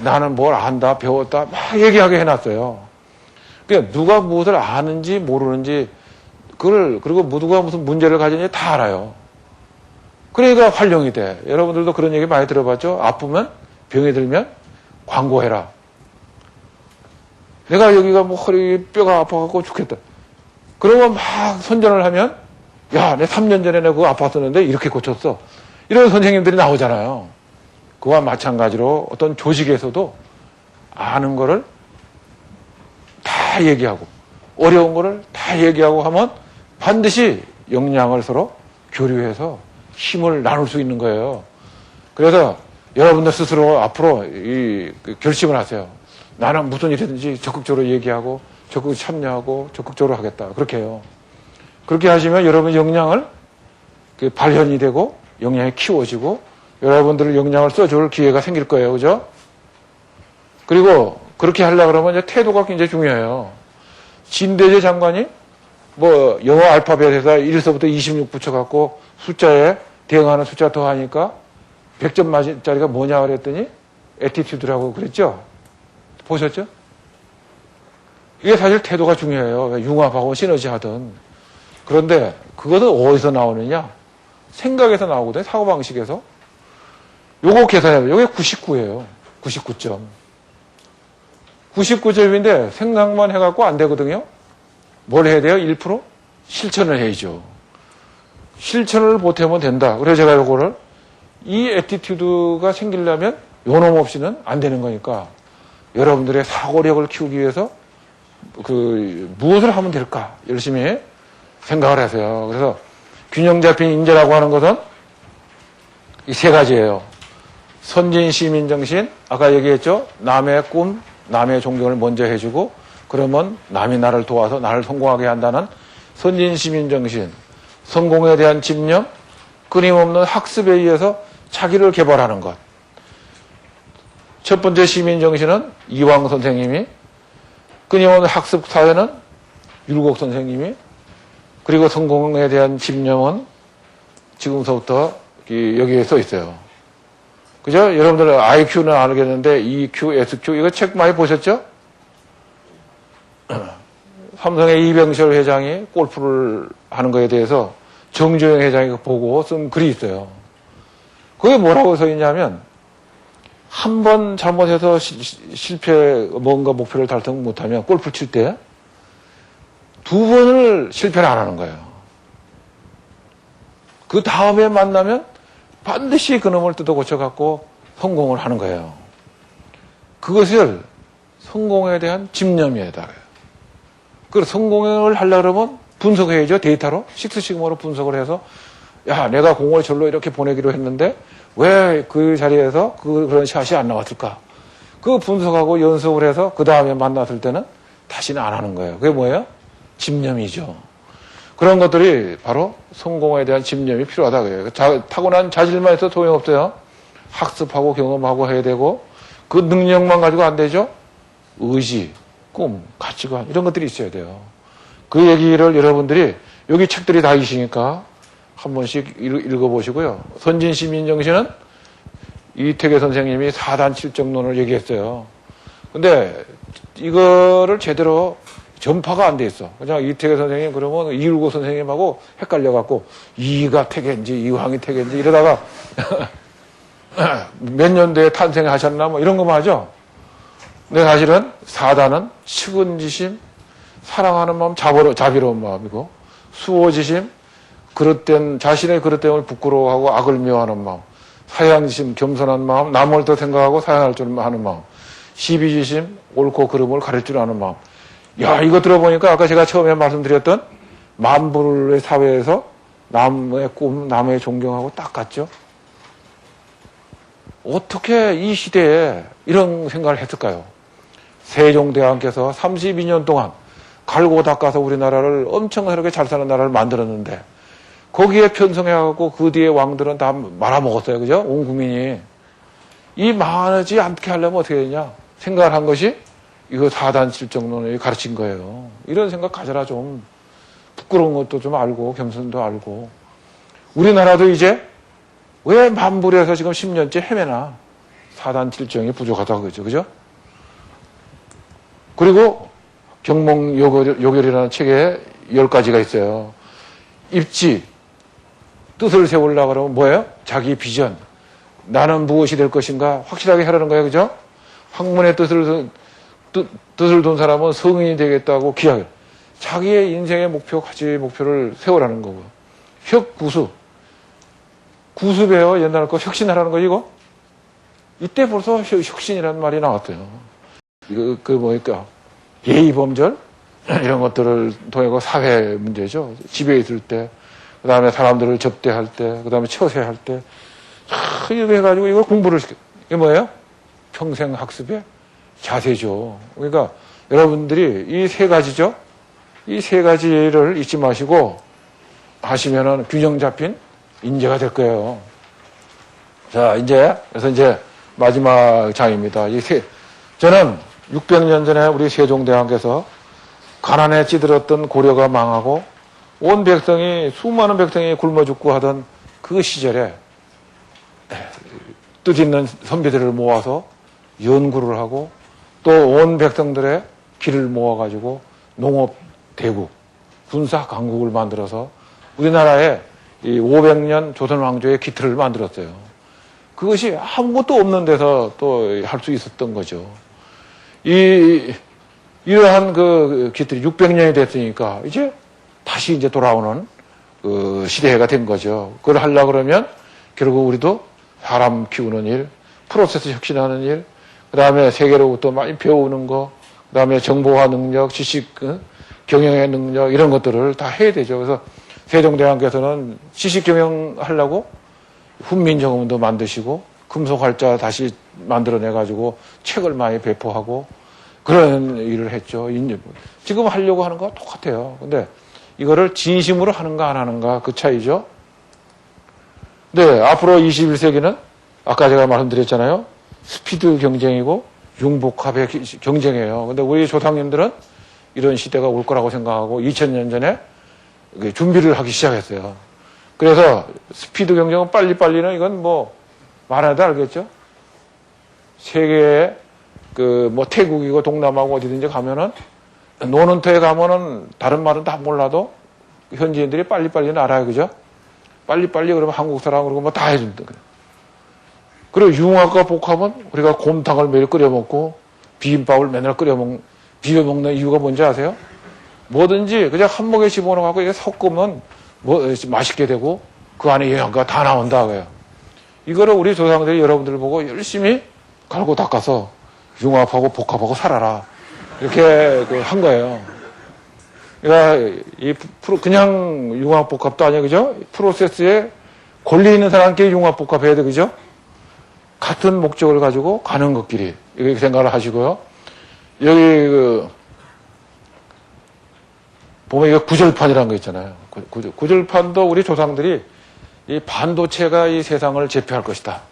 나는 뭘 안다, 배웠다 막 얘기하게 해놨어요. 그러니까 누가 무엇을 아는지 모르는지 그리고 누가 무슨 문제를 가지는지 다 알아요. 그러니까 활용이 돼. 여러분들도 그런 얘기 많이 들어봤죠? 아프면 병이 들면 광고해라. 내가 여기가 뭐 허리 뼈가 아파갖고 죽겠다. 그러면 막 선전을 하면 야, 내 3년 전에 내가 그거 아팠었는데 이렇게 고쳤어. 이런 선생님들이 나오잖아요. 그와 마찬가지로 어떤 조직에서도 아는 거를 다 얘기하고 어려운 거를 다 얘기하고 하면 반드시 역량을 서로 교류해서 힘을 나눌 수 있는 거예요. 그래서 여러분들 스스로 앞으로 결심을 하세요. 나는 무슨 일이든지 적극적으로 얘기하고 적극 참여하고 적극적으로 하겠다. 그렇게 해요. 그렇게 하시면 여러분 역량을 발현이 되고 역량이 키워지고 여러분들 역량을 써줄 기회가 생길 거예요. 그죠? 그리고 그렇게 하려고 그러면 이제 태도가 굉장히 중요해요. 진대재 장관이 뭐 영어 알파벳에다 1서부터 26 붙여갖고 숫자에 대응하는 숫자 더 하니까 100점 맞을짜리가 뭐냐 그랬더니 애티튜드라고 그랬죠? 보셨죠? 이게 사실 태도가 중요해요. 융합하고 시너지 하든. 그런데 그것은 어디서 나오느냐? 생각에서 나오거든요. 사고방식에서. 요거 계산해요. 요게 99예요. 99점. 99점인데 생각만 해갖고 안 되거든요. 뭘 해야 돼요? 1%? 실천을 해야죠. 실천을 보태면 된다. 그래서 제가 요거를 이 애티튜드가 생기려면 요놈 없이는 안 되는 거니까 여러분들의 사고력을 키우기 위해서 무엇을 하면 될까 열심히 생각을 하세요. 그래서 균형 잡힌 인재라고 하는 것은 이 세 가지예요. 선진 시민 정신, 아까 얘기했죠. 남의 꿈, 남의 존경을 먼저 해주고 그러면 남이 나를 도와서 나를 성공하게 한다는 선진 시민 정신, 성공에 대한 집념, 끊임없는 학습에 의해서 자기를 개발하는 것. 첫 번째 시민 정신은 이황 선생님이, 끊임없는 학습 사회는 율곡 선생님이, 그리고 성공에 대한 집념은 지금서부터 여기에 써 있어요. 그죠? 여러분들 IQ는 알겠는데 EQ, SQ 이거 책 많이 보셨죠? 삼성의 이병철 회장이 골프를 하는 거에 대해서 정주영 회장이 보고 쓴 글이 있어요. 그게 뭐라고 써 있냐면 한 번 잘못해서 실패 뭔가 목표를 달성 못하면 골프 칠 때 두 번을 실패를 안 하는 거예요. 그 다음에 만나면 반드시 그놈을 뜯어 고쳐갖고 성공을 하는 거예요. 그것을 성공에 대한 집념이에다. 그래서 성공을 하려고 그러면 분석해야죠. 데이터로. 식스시그마로 분석을 해서 야, 내가 공을 절로 이렇게 보내기로 했는데 왜 그 자리에서 그런 샷이 안 나왔을까? 그 분석하고 연습을 해서 그 다음에 만났을 때는 다시는 안 하는 거예요. 그게 뭐예요? 집념이죠. 그런 것들이 바로 성공에 대한 집념이 필요하다 그래요. 타고난 자질만 해서 소용없어요. 학습하고 경험하고 해야 되고 그 능력만 가지고 안 되죠. 의지, 꿈, 가치관 이런 것들이 있어야 돼요. 그 얘기를 여러분들이 여기 책들이 다 있으니까 한 번씩 읽어보시고요. 선진시민정신은 이태계 선생님이 4단 7정론을 얘기했어요. 근데 이거를 제대로 전파가 안 돼 있어. 그냥 이태계 선생님 그러면 이율고 선생님하고 헷갈려갖고 이가 태계인지 이황이 태계인지 이러다가 몇 년도에 탄생하셨나 뭐 이런 거만 하죠. 근데 사실은 4단은 측은지심, 사랑하는 마음, 자비로운 마음이고 수호지심, 자신의 그릇됨을 부끄러워하고 악을 미워하는 마음, 사양지심, 겸손한 마음, 남을 더 생각하고 사양할 줄 아는 마음, 시비지심, 옳고 그름을 가릴 줄 아는 마음. 야, 이거 들어보니까 아까 제가 처음에 말씀드렸던 만불의 사회에서 남의 꿈, 남의 존경하고 딱 같죠? 어떻게 이 시대에 이런 생각을 했을까요? 세종대왕께서 32년 동안 갈고 닦아서 우리나라를 엄청나게 잘 사는 나라를 만들었는데 거기에 편성해갖고 그 뒤에 왕들은 다 말아먹었어요. 그죠? 온 국민이. 이 망하지 않게 하려면 어떻게 되냐? 생각을 한 것이 이거 4단 7정론을 가르친 거예요. 이런 생각 가져라 좀. 부끄러운 것도 좀 알고 겸손도 알고. 우리나라도 이제 왜 만불에서 지금 10년째 헤매나? 4단 7정이 부족하다고 그러죠. 그죠? 그리고 경몽요결이라는 책에 10가지가 있어요. 입지, 뜻을 세우려고 그러면 뭐예요? 자기 비전. 나는 무엇이 될 것인가? 확실하게 하라는 거예요. 그죠? 학문의 뜻을 둔 사람은 성인이 되겠다고 기하게. 자기의 인생의 목표를 세우라는 거고요. 혁구수. 구수배워 옛날 거 혁신하라는 거 이거? 이때 벌써 혁신이라는 말이 나왔어요. 이거 뭐니까 예의범절 이런 것들을 통해 사회 문제죠. 집에 있을 때, 그 다음에 사람들을 접대할 때, 그 다음에 처세할 때, 이거 해가지고 이걸 공부를 시켜. 이게 뭐예요? 평생 학습의 자세죠. 그러니까 여러분들이 이 세 가지죠. 이 세 가지 예를 잊지 마시고 하시면은 균형 잡힌 인재가 될 거예요. 자, 그래서 이제 마지막 장입니다. 저는 600년 전에 우리 세종대왕께서 가난에 찌들었던 고려가 망하고 온 백성이, 수많은 백성이 굶어 죽고 하던 그 시절에 뜻있는 선비들을 모아서 연구를 하고 또 온 백성들의 길을 모아가지고 농업대국, 군사강국을 만들어서 우리나라에 이 500년 조선왕조의 기틀을 만들었어요. 그것이 아무것도 없는 데서 또 할 수 있었던 거죠. 이러한 그 기틀이 600년이 됐으니까 이제 다시 이제 돌아오는 그 시대가 된 거죠. 그걸 하려고 그러면 결국 우리도 사람 키우는 일, 프로세스 혁신하는 일, 그 다음에 세계로부터 많이 배우는 거, 그 다음에 정보화 능력, 지식, 경영의 능력, 이런 것들을 다 해야 되죠. 그래서 세종대왕께서는 지식 경영하려고 훈민정음도 만드시고, 금속활자 다시 만들어내가지고 책을 많이 배포하고, 그런 일을 했죠. 지금 하려고 하는 거와 똑같아요. 근데 이거를 진심으로 하는가 안 하는가 그 차이죠. 네, 앞으로 21세기는 아까 제가 말씀드렸잖아요. 스피드 경쟁이고 융복합의 경쟁이에요. 근데 우리 조상님들은 이런 시대가 올 거라고 생각하고 2000년 전에 준비를 하기 시작했어요. 그래서 스피드 경쟁은 빨리빨리는 이건 뭐 말해도 알겠죠? 세계에 태국이고 동남아고 어디든지 가면은 노는 터에 가면은 다른 말은 다 몰라도 현지인들이 빨리빨리는 알아요. 그죠? 빨리빨리 그러면 한국 사람 그러고 뭐 다 해준다. 그리고 융합과 복합은 우리가 곰탕을 매일 끓여 먹고 비빔밥을 맨날 비벼 먹는 이유가 뭔지 아세요? 뭐든지 그냥 한 목에 집어넣어갖고 이게 섞으면 맛있게 되고 그 안에 영양가 다 나온다. 그래요. 이거를 우리 조상들이 여러분들 보고 열심히 갈고 닦아서 융합하고 복합하고 살아라. 이렇게 한 거예요. 그러니까 그냥 융합 복합도 아니에요. 그죠? 프로세스에 권리 있는 사람끼리 융합 복합해야 돼. 그죠? 같은 목적을 가지고 가는 것끼리. 이렇게 생각을 하시고요. 여기 보면 이거 구절판이라는 거 있잖아요. 구절판도 우리 조상들이 이 반도체가 이 세상을 제패할 것이다.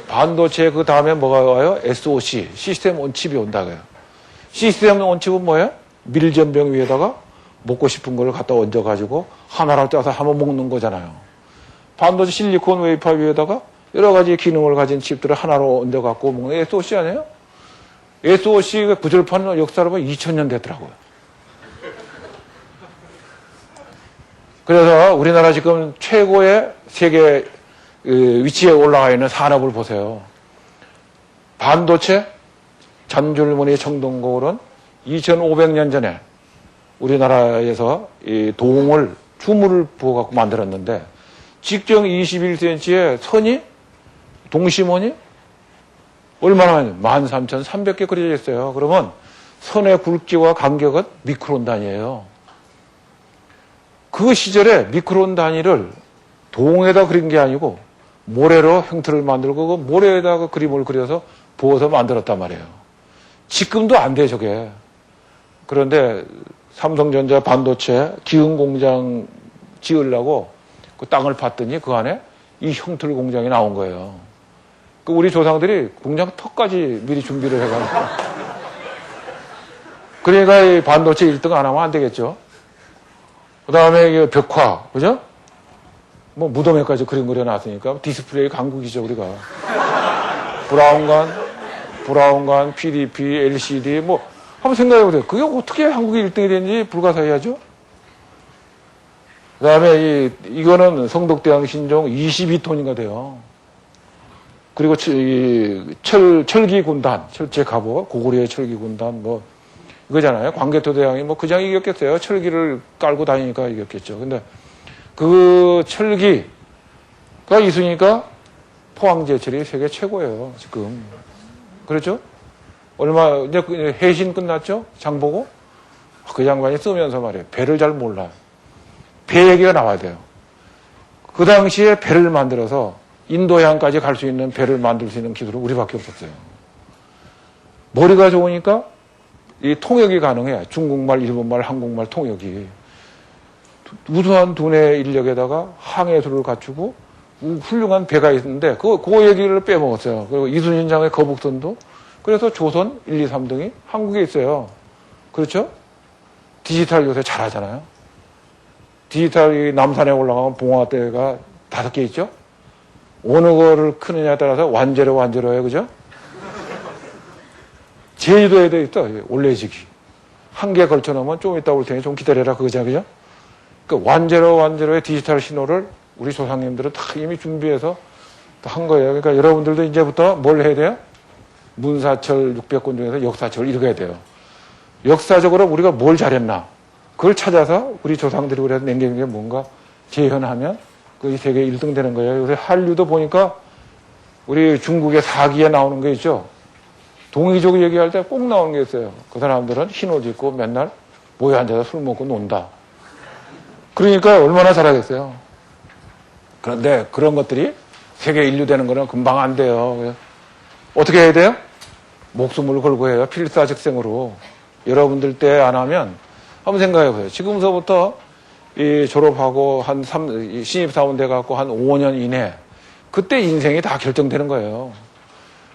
반도체 그 다음에 뭐가 와요? SOC, 시스템 온칩이 온다고요. 시스템 온칩은 뭐예요? 밀전병 위에다가 먹고 싶은 걸 갖다 얹어가지고 하나로 떼서 한번 먹는 거잖아요. 반도체 실리콘 웨이퍼 위에다가 여러 가지 기능을 가진 칩들을 하나로 얹어갖고 먹는 SOC 아니에요? SOC 구절판 역사로 보면 2000년 됐더라고요. 그래서 우리나라 지금 최고의 세계 위치에 올라가 있는 산업을 보세요. 반도체, 잔줄무늬 청동고울은 2500년 전에 우리나라에서 이 동을, 주물을 부어갖고 만들었는데, 직경 21cm의 선이, 동심원이 얼마나 많이 13,300개 그려져 있어요. 그러면 선의 굵기와 간격은 미크론 단위예요. 그 시절에 미크론 단위를 동에다 그린 게 아니고 모래로 형태를 만들고 그 모래에다가 그림을 그려서 부어서 만들었단 말이에요. 지금도 안 돼, 저게. 그런데 삼성전자 반도체 기흥 공장 지으려고 그 땅을 팠더니 그 안에 이 형틀 공장이 나온 거예요. 그 우리 조상들이 공장 턱까지 미리 준비를 해가지고. 그러니까 이 반도체 1등 안 하면 안 되겠죠. 그 다음에 벽화, 그죠? 뭐 무덤에까지 그림 그려놨으니까 디스플레이 강국이죠, 우리가. 브라운관, PDP, LCD, 뭐, 한번 생각해보세요. 그게 어떻게 한국이 1등이 됐는지 불가사의하죠? 그 다음에 이거는 성덕대왕 신종 22톤인가 돼요. 그리고 철기 군단, 철제 갑옷, 고구려의 철기 군단, 뭐, 이거잖아요. 광개토 대왕이 뭐 그냥 이겼겠어요. 철기를 깔고 다니니까 이겼겠죠. 근데 그 철기가 있으니까 포항제철이 세계 최고예요, 지금. 그렇죠? 이제 해신 끝났죠? 장보고? 그 장관이 쓰면서 말이에요. 배를 잘 몰라요. 배 얘기가 나와야 돼요. 그 당시에 배를 만들어서 인도양까지 갈 수 있는 배를 만들 수 있는 기술은 우리밖에 없었어요. 머리가 좋으니까 이 통역이 가능해. 중국말, 일본말, 한국말 통역이. 우수한 두뇌 인력에다가 항해술을 갖추고 훌륭한 배가 있는데 그 얘기를 빼먹었어요. 그리고 이순신 장의 거북선도 그래서 조선 1, 2, 3등이 한국에 있어요. 그렇죠? 디지털 요새 잘하잖아요. 디지털이 남산에 올라가면 봉화대가 5개 있죠? 어느 거를 크느냐에 따라서 완제로예요. 그죠? 제주도에도 있다. 올레지기. 한 개 걸쳐놓으면 좀 이따 올 테니 좀 기다려라. 그거죠. 그죠? 그 완제로의 디지털 신호를 우리 조상님들은 다 이미 준비해서 한 거예요. 그러니까 여러분들도 이제부터 뭘 해야 돼요? 문사철 600권 중에서 역사철을 읽어야 돼요. 역사적으로 우리가 뭘 잘했나? 그걸 찾아서 우리 조상들이 그래서 남긴 게 뭔가 재현하면 그 세계 1등 되는 거예요. 요새 한류도 보니까 우리 중국의 사기에 나오는 게 있죠. 동이족 얘기할 때 꼭 나오는 게 있어요. 그 사람들은 흰 옷 입고 맨날 모여 앉아서 술 먹고 논다. 그러니까 얼마나 잘하겠어요. 그런데 그런 것들이 세계 인류 되는 거는 금방 안 돼요. 어떻게 해야 돼요? 목숨을 걸고 해요. 필사직생으로. 여러분들 때 안 하면 한번 생각해 보세요. 지금서부터 졸업하고 신입사원 돼갖고 한 5년 이내 그때 인생이 다 결정되는 거예요.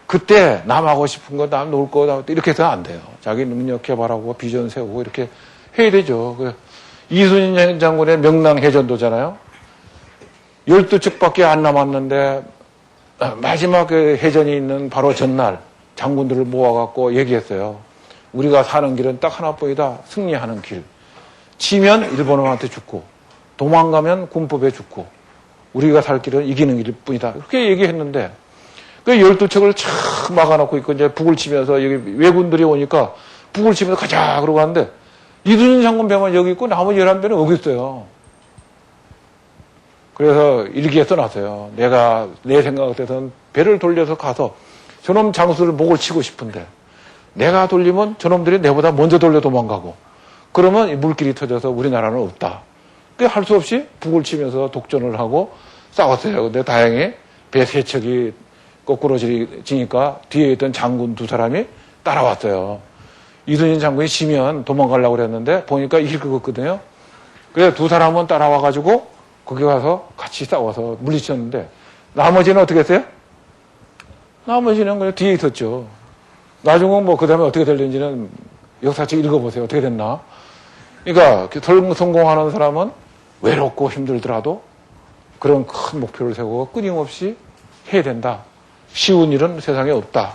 그때 남하고 싶은 거, 남 놀 거, 이렇게 해서는 안 돼요. 자기 능력 개발하고 비전 세우고 이렇게 해야 되죠. 이순신 장군의 명랑해전도잖아요. 12척밖에 안 남았는데 마지막 해전이 있는 바로 전날 장군들을 모아갖고 얘기했어요. 우리가 사는 길은 딱 하나뿐이다. 승리하는 길. 치면 일본어한테 죽고 도망가면 군법에 죽고 우리가 살 길은 이기는 길뿐이다. 그렇게 얘기했는데 그 12척을 착 막아놓고 있고 이제 북을 치면서 여기 왜군들이 오니까 북을 치면서 가자 그러고 하는데 이순신 장군 배만 여기 있고 나머지 11배는 여기 있어요. 그래서 일기에 써놨어요. 내가 내 생각에서는 배를 돌려서 가서 저놈 장수를 목을 치고 싶은데 내가 돌리면 저놈들이 내보다 먼저 돌려 도망가고 그러면 물길이 터져서 우리나라는 없다. 할 수 없이 북을 치면서 독전을 하고 싸웠어요. 근데 다행히 배 3척이 거꾸로 지니까 뒤에 있던 장군 2사람이 따라왔어요. 이순신 장군이 지면 도망가려고 그랬는데 보니까 이길 것 같거든요. 그래서 2사람은 따라와가지고 거기 가서 같이 싸워서 물리쳤는데 나머지는 어떻게 했어요? 나머지는 그냥 뒤에 있었죠. 나중은 뭐 그 다음에 어떻게 될는지는 역사책 읽어보세요. 어떻게 됐나. 그러니까 성공하는 사람은 외롭고 힘들더라도 그런 큰 목표를 세우고 끊임없이 해야 된다. 쉬운 일은 세상에 없다.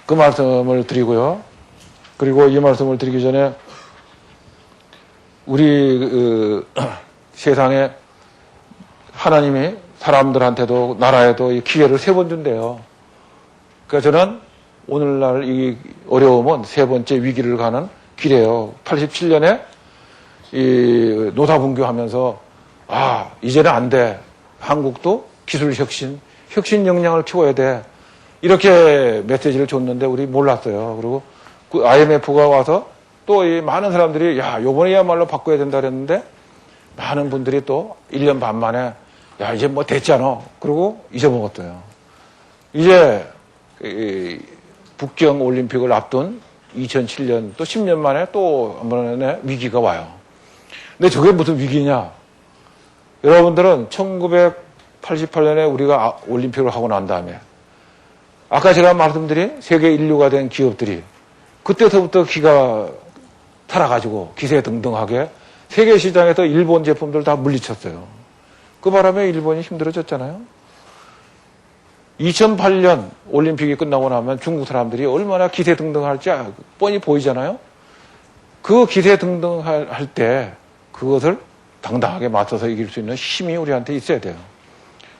그 말씀을 드리고요. 그리고 이 말씀을 드리기 전에 우리 세상에 하나님이 사람들한테도 나라에도 이 기회를 3번 준대요. 그러니까 저는 오늘날 이 어려움은 3번째 위기를 가는 길이에요. 87년에 이 노사분규하면서 이제는 안 돼. 한국도 기술 혁신 역량을 키워야 돼. 이렇게 메시지를 줬는데 우리 몰랐어요. 그리고 그 IMF가 와서 또 이 많은 사람들이 요번에야말로 바꿔야 된다 그랬는데 많은 분들이 또 1년 반 만에 이제 뭐 됐잖아. 그러고 잊어먹었어요. 이제 북경 올림픽을 앞둔 2007년 또 10년 만에 또 한 번의 위기가 와요. 근데 저게 무슨 위기냐? 여러분들은 1988년에 우리가 올림픽을 하고 난 다음에 아까 제가 말씀드린 세계 인류가 된 기업들이 그때서부터 기가 살아가지고 기세등등하게 세계 시장에서 일본 제품들 다 물리쳤어요. 그 바람에 일본이 힘들어졌잖아요. 2008년 올림픽이 끝나고 나면 중국 사람들이 얼마나 기세등등할지 뻔히 보이잖아요. 그 기세등등할 때 그것을 당당하게 맞서서 이길 수 있는 힘이 우리한테 있어야 돼요.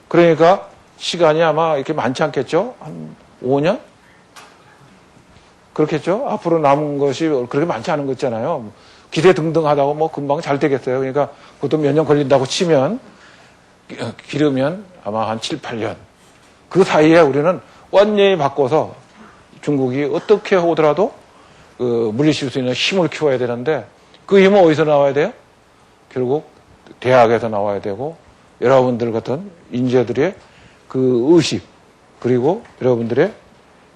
그러니까 시간이 아마 이렇게 많지 않겠죠? 한 5년? 그렇겠죠? 앞으로 남은 것이 그렇게 많지 않은 것 있잖아요. 기세등등하다고 뭐 금방 잘 되겠어요. 그러니까 그것도 몇 년 걸린다고 치면 기르면 아마 한 7, 8년. 그 사이에 우리는 완전히 바꿔서 중국이 어떻게 오더라도 물리칠 수 있는 힘을 키워야 되는데 그 힘은 어디서 나와야 돼요? 결국 대학에서 나와야 되고 여러분들 같은 인재들의 그 의식 그리고 여러분들의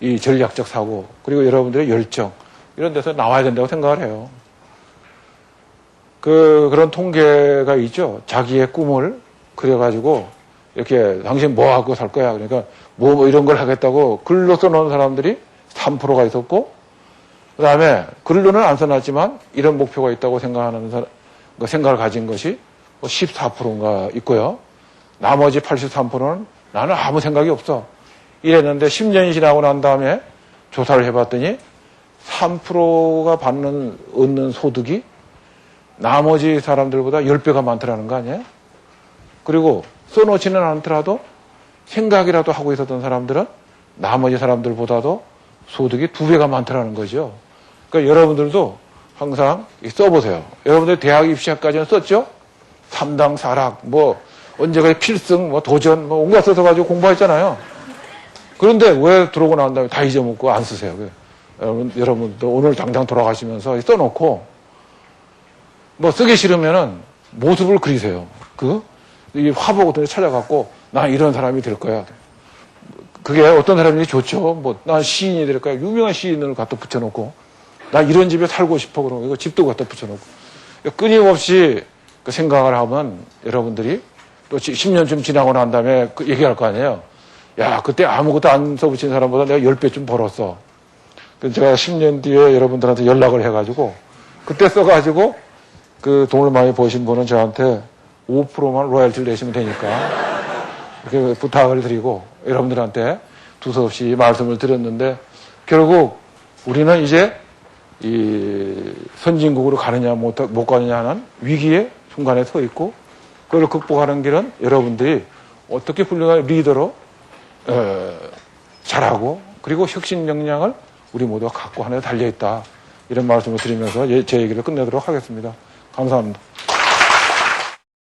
이 전략적 사고 그리고 여러분들의 열정 이런 데서 나와야 된다고 생각을 해요. 그런 통계가 있죠. 자기의 꿈을 그려가지고 이렇게 당신 뭐 하고 살 거야. 그러니까 뭐 이런 걸 하겠다고 글로 써놓은 사람들이 3%가 있었고, 그 다음에 글로는 안 써놨지만 이런 목표가 있다고 생각하는 사람, 그 생각을 가진 것이 14%인가 있고요. 나머지 83%는 나는 아무 생각이 없어. 이랬는데 10년이 지나고 난 다음에 조사를 해봤더니 3%가 얻는 소득이 나머지 사람들보다 10배가 많더라는 거 아니에요? 그리고 써놓지는 않더라도 생각이라도 하고 있었던 사람들은 나머지 사람들보다도 소득이 2배가 많더라는 거죠. 그러니까 여러분들도 항상 써보세요. 여러분들 대학 입시학까지는 썼죠? 3당 4락, 뭐, 언제까지 필승, 뭐, 도전, 뭐, 온갖 써서가지고 공부했잖아요. 그런데 왜 들어오고 난 다음에 다 잊어먹고 안 쓰세요? 여러분도 오늘 당장 돌아가시면서 써놓고, 뭐, 쓰기 싫으면은 모습을 그리세요. 이 화보 같은 데 찾아갖고, 나 이런 사람이 될 거야. 그게 어떤 사람이 좋죠? 뭐, 난 시인이 될 거야. 유명한 시인을 갖다 붙여놓고, 나 이런 집에 살고 싶어. 그러면 이거 집도 갖다 붙여놓고. 끊임없이 그 생각을 하면 여러분들이 또 10년쯤 지나고 난 다음에 얘기할 거 아니에요. 야, 그때 아무것도 안 써붙인 사람보다 내가 10배쯤 벌었어. 그래서 제가 10년 뒤에 여러분들한테 연락을 해가지고, 그때 써가지고, 그 돈을 많이 버신 분은 저한테 5%만 로열티를 내시면 되니까, 이렇게 부탁을 드리고, 여러분들한테 두서없이 말씀을 드렸는데, 결국 우리는 이제 이 선진국으로 가느냐 못 가느냐 하는 위기의 순간에 서 있고, 그걸 극복하는 길은 여러분들이 어떻게 훌륭한 리더로 잘하고, 그리고 혁신 역량을 우리 모두가 갖고 하나 달려있다. 이런 말씀을 드리면서 제 얘기를 끝내도록 하겠습니다. 감사합니다.